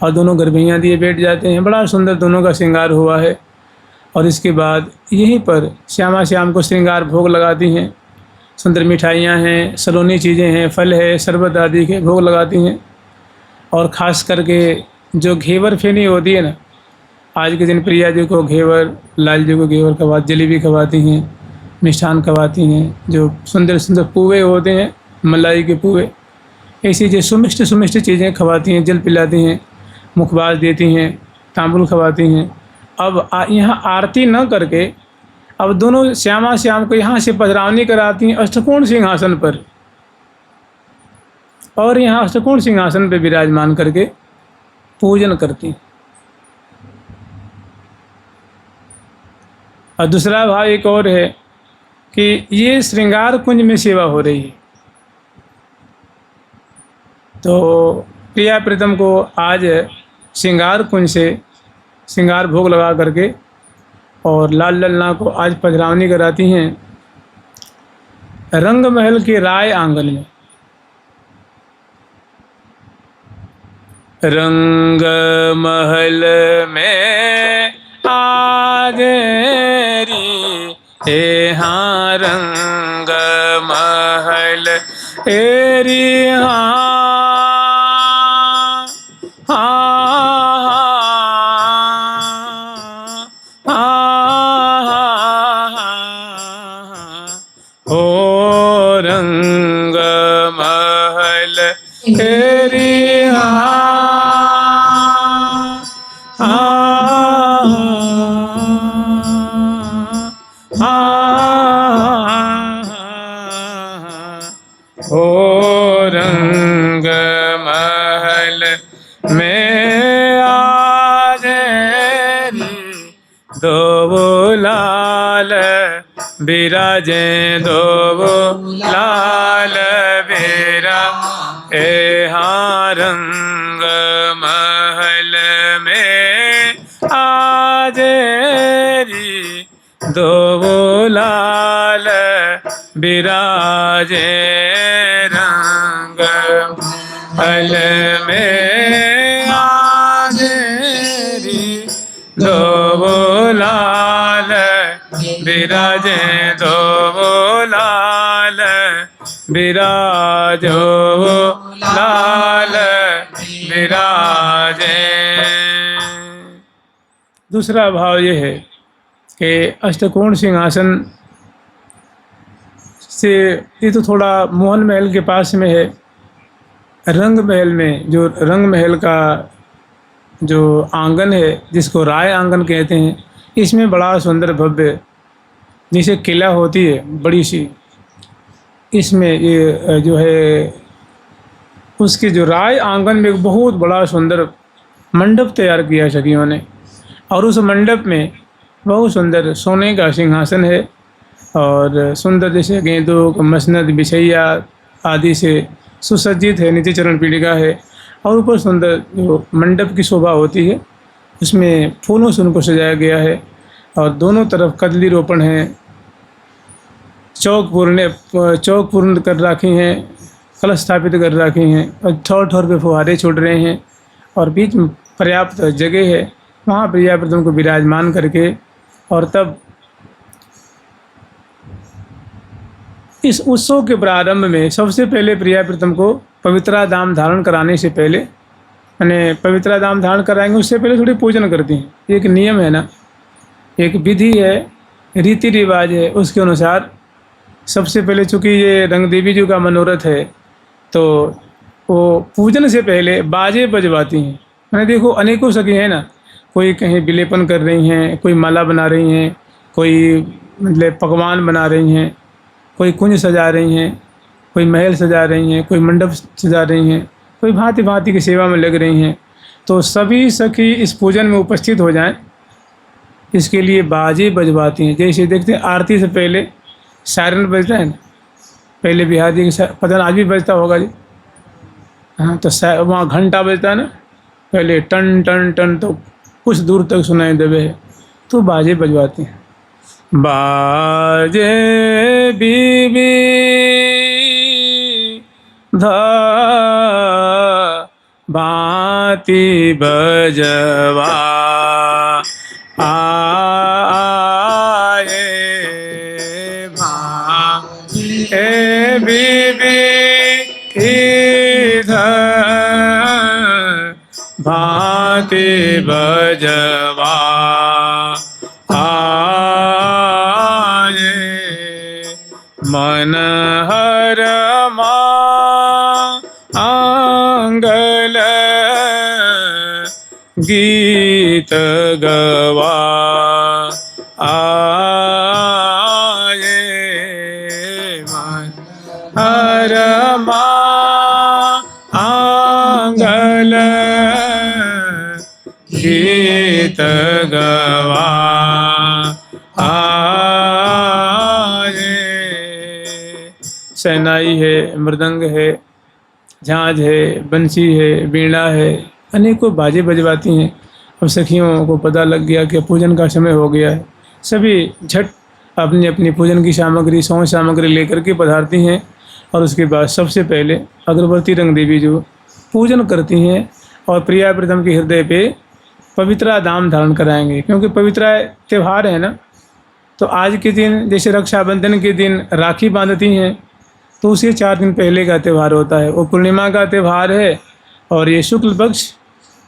और दोनों गर्भैयाँ दिए बैठ जाते हैं। बड़ा सुंदर दोनों का श्रृंगार हुआ है। और इसके बाद यहीं पर श्यामा श्याम को श्रृंगार भोग लगाती हैं। सुंदर मिठाइयाँ हैं, सलोनी चीज़ें हैं, फल है, शरबत आदि के भोग लगाती हैं। और ख़ास करके जो घेवर फेनी होती है ना, आज के दिन प्रिया जी को घेवर, लाल जी को घेवर खवा, जलेबी खवाती हैं, मिष्ठान खवाती हैं, जो सुंदर सुंदर पुए होते हैं, मलाई के पुए, ऐसी जो सुमिष्ट सुमिष्ट चीज़ें खवाती हैं, जल पिलाती हैं, मुखबाज देती हैं, तांबुल खवाती हैं। अब यहाँ आरती न करके अब दोनों श्यामा श्याम को यहाँ से पधरावनी कराती हैं अष्टकोण सिंहासन पर, और यहाँ अष्टकोण सिंहासन पर विराजमान करके पूजन करती। और दूसरा भाव एक और है कि ये श्रृंगार कुंज में सेवा हो रही है। तो प्रिया प्रीतम को आज श्रृंगार कुंज से श्रृंगार भोग लगा करके और लाल ललना को आज पधरावनी कराती हैं रंग महल के राय आंगन में। रंग महल में आज री हे हाँ, रंग महल एरी हाँ, ओ रंग महल एरी हाँ, ओ रंग महल में आज दो लाल बिराजे, दो लाल बिरा ए हाँ, रंग महल में आज दो लाल बिराजे, रंग महल में आज दो लाल बिराजे, दो लाल बिराजो, लाल बिराजे। दूसरा भाव ये है कि अष्टकोण सिंहासन से, ये तो थोड़ा मोहन महल के पास में है। रंग महल में, जो रंग महल का जो आंगन है, जिसको राय आंगन कहते हैं, इसमें बड़ा सुंदर भव्य जैसे किला होती है बड़ी सी, इसमें ये जो है उसके जो राय आंगन में एक बहुत बड़ा सुंदर मंडप तैयार किया सखियों ने। और उस मंडप में बहुत सुंदर सोने का सिंहासन है, और सुंदर जैसे गेंदों, मसनद, बिछैया आदि से सुसज्जित है, नीचे चरण पीढ़िका है, और ऊपर सुंदर जो मंडप की शोभा होती है उसमें फूलों से उनको सजाया गया है। और दोनों तरफ कदली रोपण है, चौक पूर्ण कर रखी हैं, कलश स्थापित कर रखी हैं, और ठोर ठोर पे फुहारे छूट रहे हैं, और बीच में पर्याप्त जगह है, वहाँ प्रिया प्रीतम को विराजमान करके और तब इस उत्सव के प्रारंभ में सबसे पहले प्रिया प्रीतम को पवित्रा दाम धारण कराने से पहले, मैंने पवित्रा दाम धारण कराएंगे उससे पहले थोड़ी पूजन करती हैं। एक नियम है ना, एक विधि है, रीति रिवाज है, उसके अनुसार सबसे पहले चूँकि ये रंग देवी जी का मनोरथ है तो वो पूजन से पहले बाजे बजवाती हैं। मैंने देखो अनेकों सखी हैं ना, कोई कहीं विलेपन कर रही हैं, कोई माला बना रही हैं, कोई मतलब पकवान बना रही हैं, कोई कुंज सजा रही हैं, कोई महल सजा रही हैं, कोई मंडप सजा रही हैं, कोई भांति भांति की सेवा में लग रही हैं। तो सभी सखी इस पूजन में उपस्थित हो जाएं, इसके लिए बाजे बजवाती हैं। जैसे देखते हैं आरती से पहले सायरन बजता है ना, पहले बिहार जी के पता आज भी बजता होगा जी। हाँ, तो वहाँ घंटा बजता है ना, पहले टन टन टन, तो कुछ दूर तक सुनाई देवे है, तो बाजे बजवाते हैं। बाजे बीबी धा बाती बजवा आए ए बीबी इधर भांति बजवा आए मन हर मांगल गीत गवा आए मन हर मांगल गीत गवा आए। शहनाई है, मृदंग है, झांझ है, बंसी है, वीणा है, अनेकों बाजे बजवाती हैं। अब सखियों को पता लग गया कि पूजन का समय हो गया है, सभी झट अपनी अपनी पूजन की सामग्री, सौंठ सामग्री लेकर के पधारती हैं। और उसके बाद सबसे पहले अगरबत्ती रंग देवी जो पूजन करती हैं और प्रिया प्रीतम के हृदय पे पवित्रा दाम धारण कराएंगे। क्योंकि पवित्रा त्यौहार है ना, तो आज के दिन जैसे रक्षाबंधन के दिन राखी बांधती हैं, तो उसे 4 दिन पहले का त्यौहार होता है, वो पूर्णिमा का त्यौहार है और ये शुक्ल पक्ष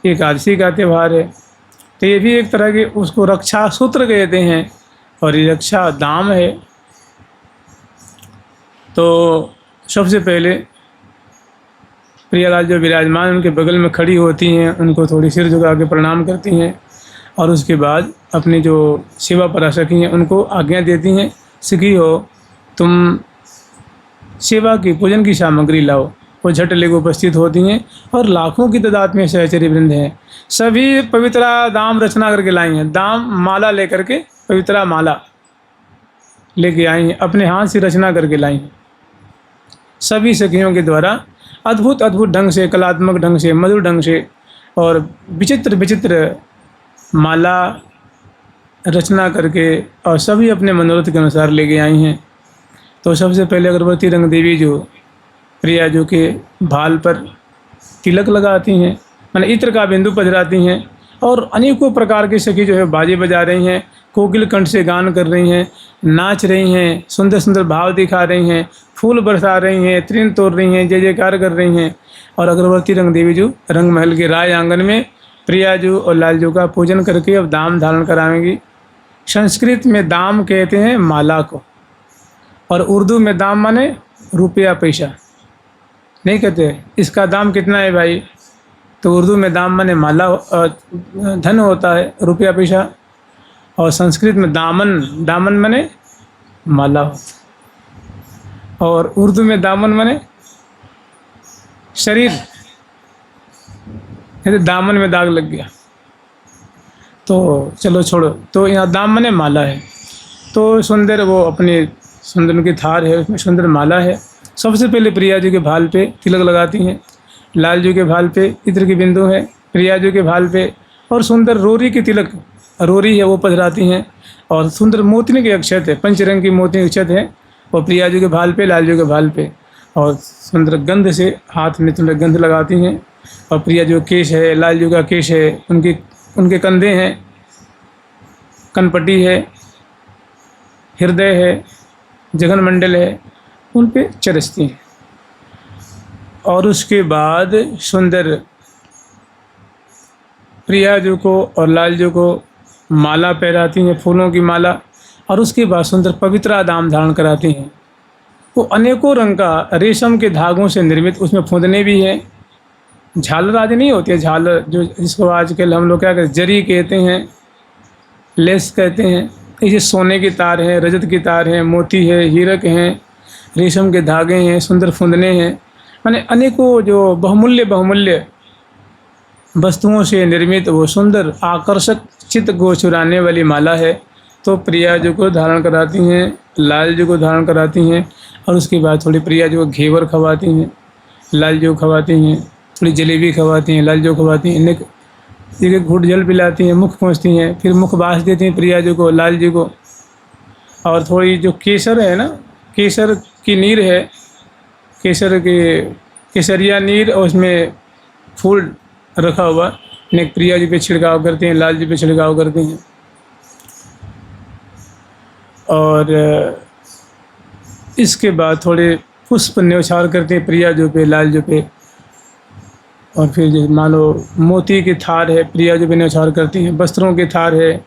एकादशी का त्यौहार है। तो ये भी एक तरह के उसको रक्षा सूत्र कहते हैं और ये रक्षा दाम है। तो सबसे पहले प्रियालाल जो विराजमान उनके बगल में खड़ी होती हैं, उनको थोड़ी सिर झुका के प्रणाम करती हैं और उसके बाद अपनी जो सेवा परासखी हैं उनको आज्ञा देती हैं, सखी हो तुम सेवा की पूजन की सामग्री लाओ। वो झट लेकर उपस्थित होती हैं और लाखों की तादाद में सहचरी वृंद हैं, सभी पवित्रा दाम रचना करके लाई हैं। दाम माला लेकर के पवित्रा माला लेके आई हैं, अपने हाथ से रचना करके लाई हैं। सभी सखियों के द्वारा अद्भुत अद्भुत ढंग से, कलात्मक ढंग से, मधुर ढंग से और विचित्र विचित्र माला रचना करके और सभी अपने मनोरथ के अनुसार लेके आई हैं। तो सबसे पहले अगरबत्ती रंग देवी जो प्रिया जो के भाल पर तिलक लगाती हैं, माने इत्र का बिंदु पधराती हैं और अनेकों प्रकार के सखी जो है बाजे बजा रही हैं, कोकिल कंठ से गान कर रही हैं, नाच रही हैं, सुंदर सुंदर भाव दिखा रही हैं, फूल बरसा रही हैं, तृण तोड़ रही हैं, जय जयकार कर रही हैं। और अगरबत्ती रंग देवी जो रंग महल के राय आंगन में प्रियाजू और लालजू का पूजन करके अब दाम धारण कराएंगी। संस्कृत में दाम कहते हैं माला को, और उर्दू में दाम माने रुपया पैसा नहीं कहते। इसका दाम कितना है भाई, तो उर्दू में दाम माने माला धन होता है, रुपया पैसा, और संस्कृत में दामन, दामन माने माला होता है, और उर्दू में दामन माने शरीर, जैसे दामन में दाग लग गया तो चलो छोड़ो, तो यहाँ दाम माने माला है। तो सुंदर वो अपने सुंदर उनकी थार है, उसमें सुंदर माला है। सबसे पहले प्रिया जी के भाल पे तिलक लगाती हैं, लाल जी के भाल पे इत्र की बिंदु है, प्रिया जी के भाल पे और सुंदर रोरी की तिलक, रोरी है वो पधराती हैं, और सुंदर मोतिनी के अक्षत है, पंचरंग की मोतिनी अक्षत है वो प्रिया जी के भाल पे, लाल जी के भाल पे, और सुंदर गंध से हाथ में सुंदर गंध लगाती हैं। और प्रिया जी का केश है, लाल जी का केश है, उनके कंधे हैं, कनपट्टी है, हृदय है, जघन मंडल है, उन पे चरसती हैं। और उसके बाद सुंदर प्रिया जी को और लाल जी को माला पहनाती हैं, फूलों की माला, और उसके बाद सुंदर पवित्रा दाम धारण कराती हैं। वो अनेकों रंग का रेशम के धागों से निर्मित, उसमें फुंदने भी हैं, झालर आदि नहीं होती है, झालर जो जिसको आजकल हम लोग क्या कहते हैं, जरी कहते हैं, लेस कहते हैं। ये सोने की तार है, रजत की तार है, मोती है, हीरक हैं, रेशम के धागे हैं, सुंदर फुंदने हैं, माने अनेकों जो बहुमूल्य वस्तुओं से निर्मित वो सुंदर आकर्षक चित्त को चुराने वाली माला है। तो प्रिया जी को धारण कराती हैं, लाल जी को धारण कराती हैं, और उसके बाद थोड़ी प्रिया जी को घेवर खवाती हैं, लाल जी को खवाती हैं, थोड़ी जलेबी खवाती हैं, लाल जी को खवाती हैं, एक घूट जल पिलाती हैं, मुख पहुँचती हैं, फिर मुख बाँस देती हैं प्रिया जी को, लाल जी को। और थोड़ी जो केसर है ना, केसर की नीर है, केसर के केसरिया नीर, और उसमें फूल रखा हुआ, नेक प्रिया जी पे छिड़काव करते हैं, लाल जी पे छिड़काव करते हैं। और इसके बाद थोड़े पुष्प न्यौछावर करते हैं प्रिया जी पे, लाल जी पे। और फिर जो मान लो मोती की थार है, प्रिया जी पे न्यौछावर करती हैं, वस्त्रों की थार है,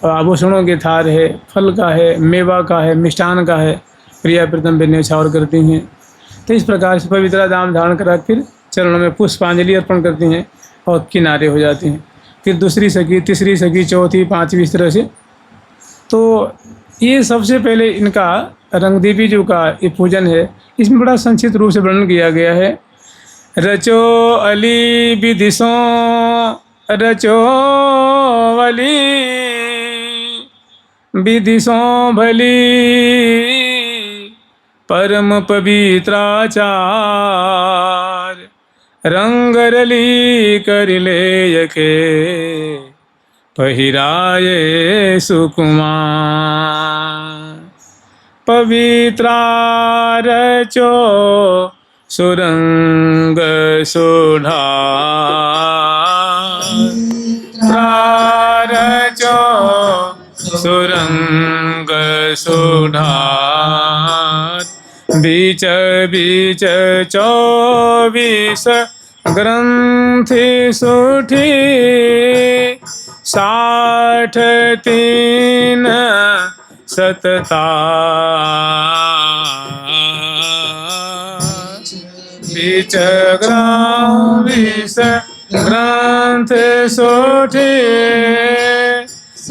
आभूषणों की थार है, फल का है, मेवा का है, मिष्ठान का है, प्रिया प्रीतम पे न्यौछावर करती हैं। तो इस प्रकार से पवित्रा दाम धारण करा फिर चरणों में पुष्पांजलि अर्पण करती हैं और किनारे हो जाती हैं। फिर दूसरी सखी, तीसरी सखी, चौथी, पाँचवीं, इस तरह से। तो ये सबसे पहले इनका रंग देवी जी का ये पूजन है। इसमें बड़ा संक्षिप्त रूप से वर्णन किया गया है। रचो अली विदिशो रचो अली विदिशो भली परम पवित्राचार रंगरली करिले यके पहिराये सुकुमार पवित्रा रचो सुरंग सुधार रचो सुरंग सुधार बीच बीच 24 ग्रंथि सुठी 63 सतता बीच ग्रंथ सुठी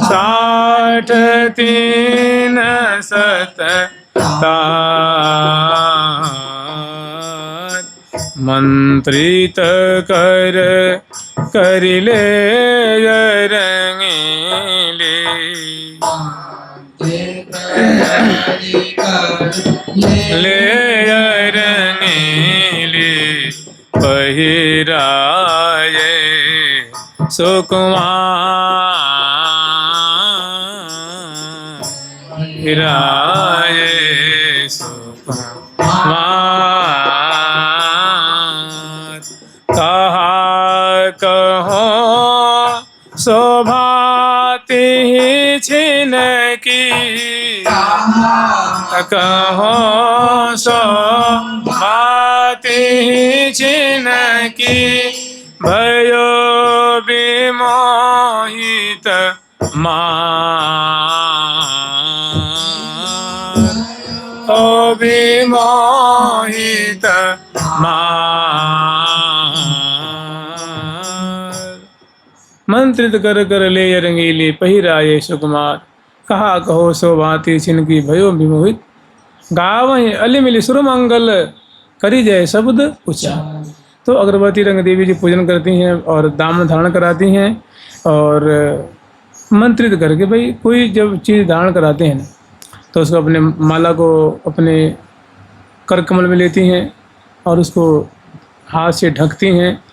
63 सतता मंत्रित करिले रंगीले ले रंगीले पहिराये सुकुमार हिराये सुकुमार कहा कहो शोभाति छिन की कहो शोभाति छिन की भयो विमोहित मान ओ विमोहित मान मंत्रित कर कर ले रंगीली पहिराये सुकुमार कहा कहो शोभाति छिनकी भयो विमोहित गावहीं अलिमिली सुरमंगल करी जय शब्द उच्चार। तो अगरबत्ती रंग देवी जी पूजन करती हैं और दामन धारण कराती हैं और मंत्रित करके भाई कोई जब चीज़ धारण कराते हैं ना तो उसको अपने माला को अपने कर कमल में लेती हैं और उसको हाथ से ढकती हैं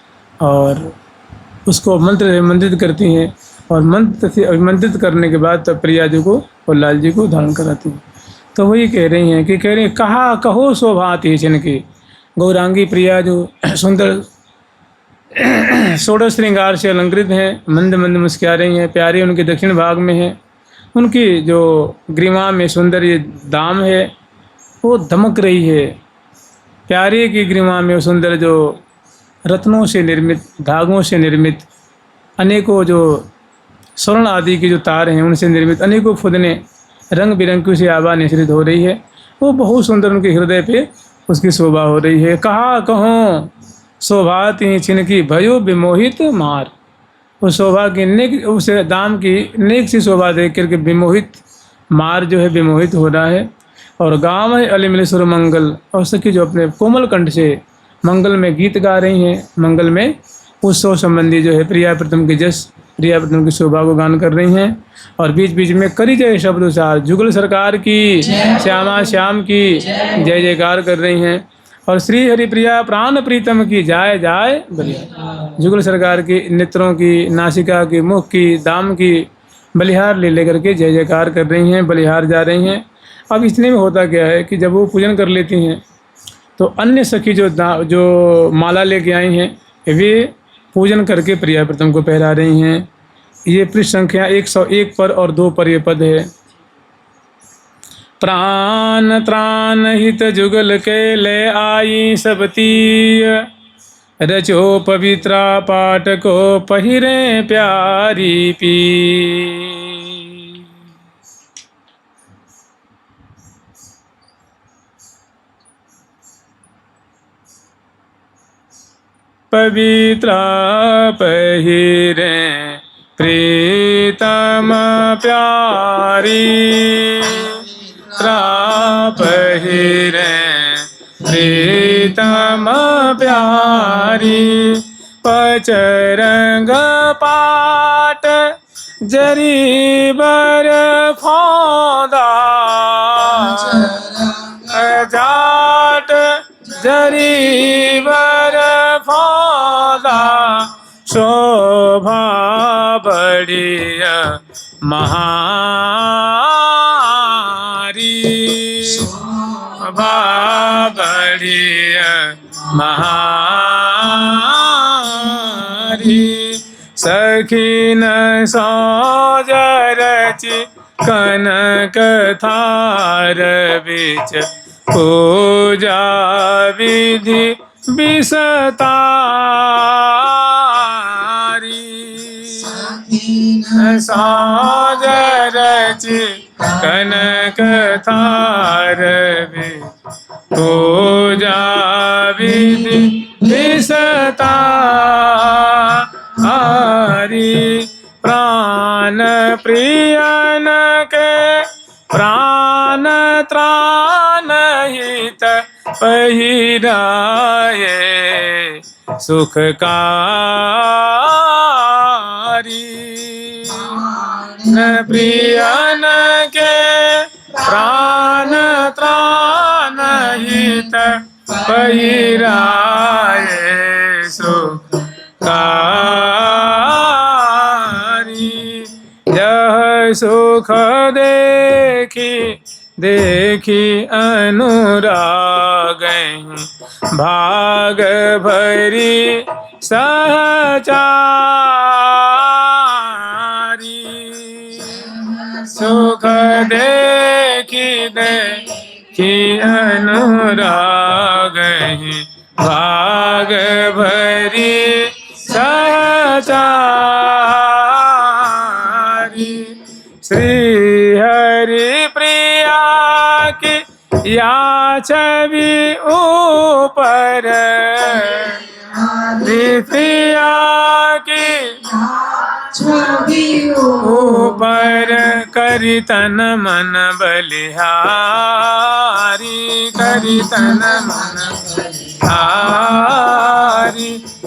और उसको मंत्र से मंत्रित करती हैं और मंत्र से मंत्रित करने के बाद तब प्रिया जी को और लाल जी को धारण कराती हैं। तो वही कह रही हैं कि कहा कहो शोभाति छिनकी गौरांगी प्रिया जो सुंदर षोडश श्रृंगार से अलंकृत हैं, मंद मंद मुस्कुरा रही हैं, प्यारे उनके दक्षिण भाग में हैं, उनकी जो ग्रीवा में सुंदर ये दाम है वो दमक रही है। प्यारे की ग्रीवा में सुंदर जो रत्नों से निर्मित, धागों से निर्मित अनेकों जो स्वर्ण आदि की जो तार हैं उनसे निर्मित अनेकों फुदने रंग बिरंगी से आभा निश्रित हो रही है। वो बहुत सुंदर उनके हृदय पे उसकी शोभा हो रही है। कहा कहूँ शोभा ती छिनकी भयो विमोहित मार। उस शोभा की नेक, उस दाम की नेक सी शोभा देख करके विमोहित मार जो है विमोहित हो रहा है। और गाँव है अलिमलेश्वर मंगल, और सखी जो अपने कोमल कंठ से मंगल में गीत गा रही हैं, मंगल में उत्सव संबंधी जो है प्रिया प्रीतम की जस, प्रिया प्रीतम की शोभा को गान कर रही हैं। और बीच बीच में करी जय शब्द उच्चार, जुगल सरकार की, श्यामा श्याम की जय जयकार कर रही हैं। और श्री हरि प्रिया प्राण प्रीतम की जाय जाय बलिहार। जुगल सरकार की नेत्रों की, नासिका की, मुख की, दाम की बलिहार ले लेकर के जय जयकार कर रही हैं, बलिहार जा रही हैं। अब इतने में होता क्या है कि जब वो पूजन कर लेती हैं तो अन्य सखी जो माला लेके आई हैं वे पूजन करके प्रिया प्रीतम को पहरा रही हैं। ये पृष्ठ संख्या 101 पर और 2 पर ये पद है। प्राण त्राण हित जुगल के ले आई सबती, रचो पवित्रा पाठ को पहिरे प्यारी पी। पवित्रा पहिरे प्रीतम प्यारी, पहिरे प्रीतम प्यारी। पचरंग पाट जरी बर फौदा, जाट जरी बर फौदा। शोभा बढ़िया महारी, शोभा बढ़िया महारी। सखीन सौजरची कनक थार बिच, पूजा विधि विस्तारी। सौजरची कनक थार बिच, पूजा विधि विस्तारी। प्राण प्रियन के प्राण त्राण हित पहिराए, सुखकारी। प्रियन के प्राण त्राण हित पहिराए, सुखकारी। यह सुख देखी देखी अनुरागहि, भाग भरी सहचारी। सुख देखी देखी अनुरागहि, भाग भरी सहचारी। श्री हरि प्रिया की या छवि ऊपर, प्रिया की छवि ऊपर। करी तन मन बलिहारी, करी तन मन बलिहारी।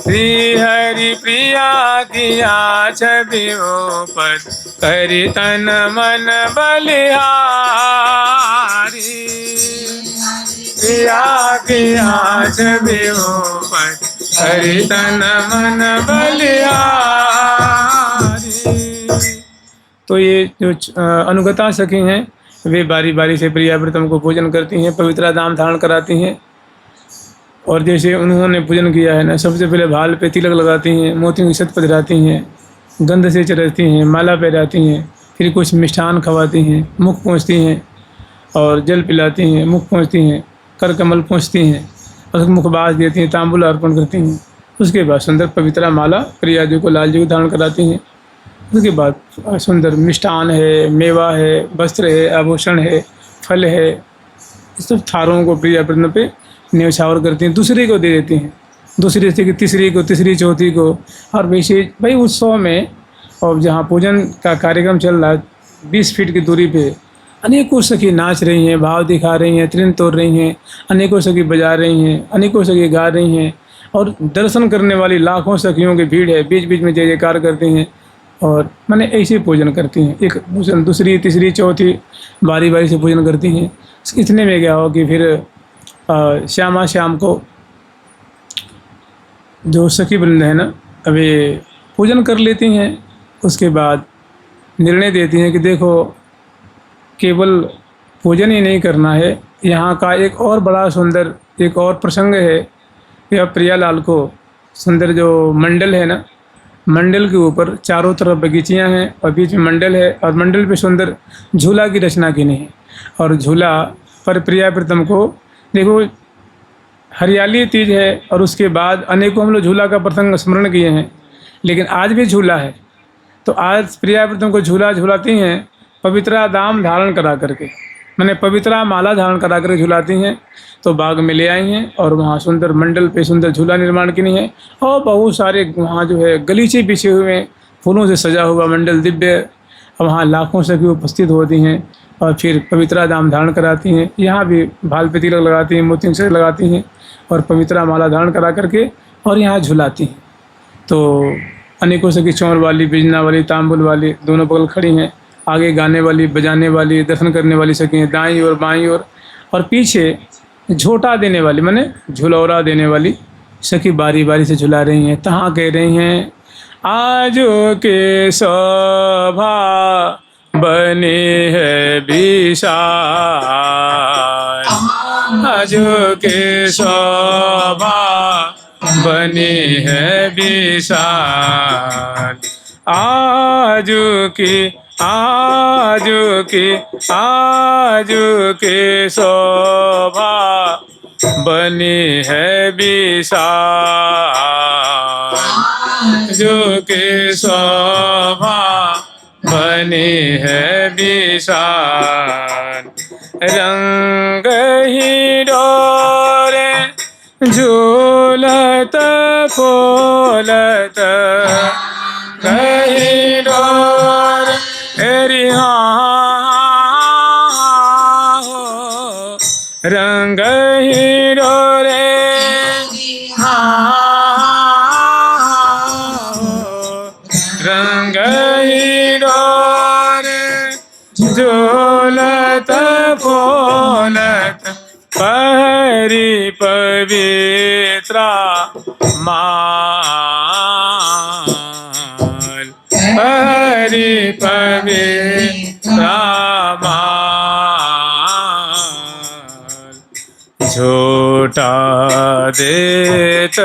श्री हरि प्रिया किया छवि ऊपर, करी तन मन बलिहारी। प्रिया किया छवि ऊपर, करी तन मन बलिहारी। तो ये जो अनुगता सखी हैं वे बारी बारी से प्रिया प्रीतम को पूजन करती हैं, पवित्रा दाम धारण कराती हैं। और जैसे उन्होंने पूजन किया है ना, सबसे पहले भाल पे तिलक लगाती हैं, मोतियों की छत पधराती हैं, गंध से चरसती हैं, माला पहराती हैं, फिर कुछ मिष्ठान खवाती हैं, मुख पोंछती हैं। और जल पिलाती हैं, मुख पोंछती हैं, कर कमल पोंछती हैं, और मुखबास देती हैं, तांबूल अर्पण करती हैं। उसके बाद सुंदर पवित्रा माला प्रिया जी को लाल जी को धारण कराती हैं। उसके बाद सुंदर मिष्ठान है, मेवा है, वस्त्र है, आभूषण है, फल है, इस सब थारों को प्रिया प्रदन पे न्यौछावर करती हैं, दूसरे को दे देती हैं, दूसरी से तीसरी को, तीसरी चौथी को। और वैसे भाई उत्सव में और जहाँ पूजन का कार्यक्रम चल रहा है 20 फीट की दूरी पे अनेकों सखी नाच रही हैं, भाव दिखा रही हैं, त्रिन तोड़ रही हैं, अनेकों सखी बजा रही हैं, अनेकों सखी गा रही हैं, और दर्शन करने वाली लाखों सखियों की भीड़ है, बीच बीच में जय जयकार करती हैं और माने ऐसे पूजन करती हैं। एक दूसरी तीसरी चौथी बारी बारी से पूजन करती हैं। इतने में क्या हो कि फिर श्यामा शाम को जो सखी वृंद है ना, अभी पूजन कर लेती हैं। उसके बाद निर्णय देती हैं कि देखो केवल पूजन ही नहीं करना है, यहाँ का एक और बड़ा सुंदर एक और प्रसंग है। यह प्रियालाल को सुंदर जो मंडल है ना, मंडल के ऊपर चारों तरफ बगीचियाँ हैं और बीच में मंडल है, और मंडल पे सुंदर झूला की रचना की है। और झूला पर प्रिया प्रीतम को देखो हरियाली तीज है, और उसके बाद अनेकों हम लोग झूला का प्रसंग स्मरण किए हैं, लेकिन आज भी झूला है। तो आज प्रिया प्रीतम को झूला झूलाती हैं पवित्रा दाम धारण करा करके, मैंने पवित्रा माला धारण करा कर झुलाती हैं। तो बाग में ले आई हैं और वहाँ सुंदर मंडल पे सुंदर झूला निर्माण की है, और बहुत सारे वहाँ जो है गलीचे बिछे हुए हैं, फूलों से सजा हुआ मंडल दिव्य, वहाँ लाखों सखी उपस्थित होती हैं और फिर पवित्रा दाम धारण कराती हैं। यहाँ भी भाल पे तिलक लगाती हैं, मोती से लगाती हैं और पवित्रा माला धारण करा करके और यहाँ झुलाती हैं। तो अनेकों सखी चौर वाली, बिजना वाली, तांबुल वाली दोनों बगल खड़ी हैं, आगे गाने वाली, बजाने वाली, दर्शन करने वाली सखी हैं दाईं और बाईं और पीछे झोटा देने वाली माने झुलौरा देने वाली सखी बारी बारी से झुला रही हैं। तहाँ कह रही हैं आज के शोभा बनी है विशाल, आज के शोभा बनी है विशाल, आज की शोभा बनी है विशाल, जो की शोभा बनी है विशाल। रंग ही डोरे झूलत फूलत कहीं डोर रिहा हो, रंग ही डोरे रंग ही डोरे झूलत फूलत पहरी पवित्रा माल, पहरी पवित्रा माल, झूठा देत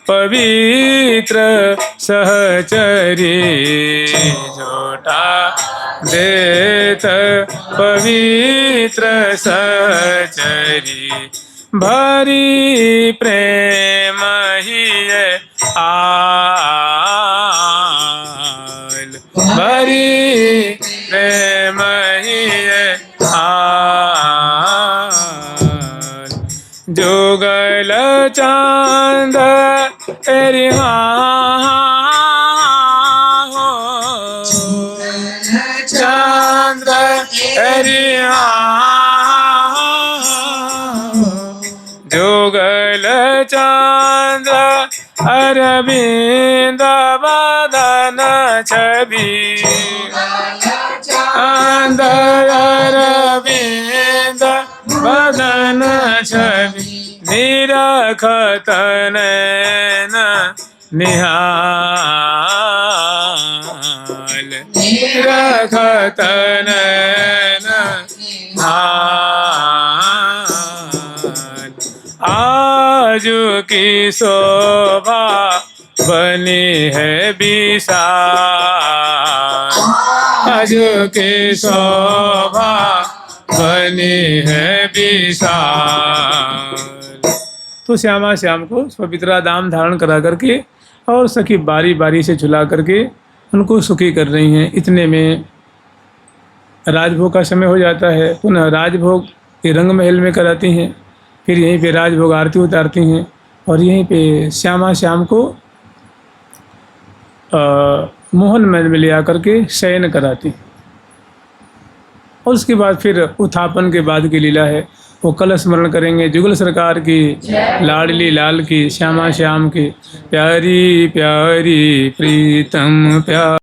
पवित्र सहचरी, झूठा देत पवित्र सहचरी, भरी प्रेम ही आल, भरी प्रेम ही आल, जुगल चांद तेरी चांद तेरी जुगल चांद अरविंद बदन छवि, चांद अरविंद बदन छवि, निरखत नैन निहाल, निरखत नैन निहाल, आज की शोभा बनी है विशाल, आज की शोभा बनी है विशाल। तो श्यामा श्याम को पवित्रा दाम धारण करा करके और सखी बारी बारी से झुला करके उनको सुखी कर रही हैं। इतने में राजभोग का समय हो जाता है। पुनः राजभोग ये रंग महल में कराती हैं, फिर यहीं पे राजभोग आरती उतारती हैं और यहीं पे श्यामा श्याम को मोहन महल में ले आकर के शयन कराती। और उसके बाद फिर उत्थापन के बाद की लीला है, वो कल स्मरण करेंगे जुगल सरकार की, लाडली लाल की, श्यामा श्याम की। प्यारी प्यारी प्रीतम प्यार।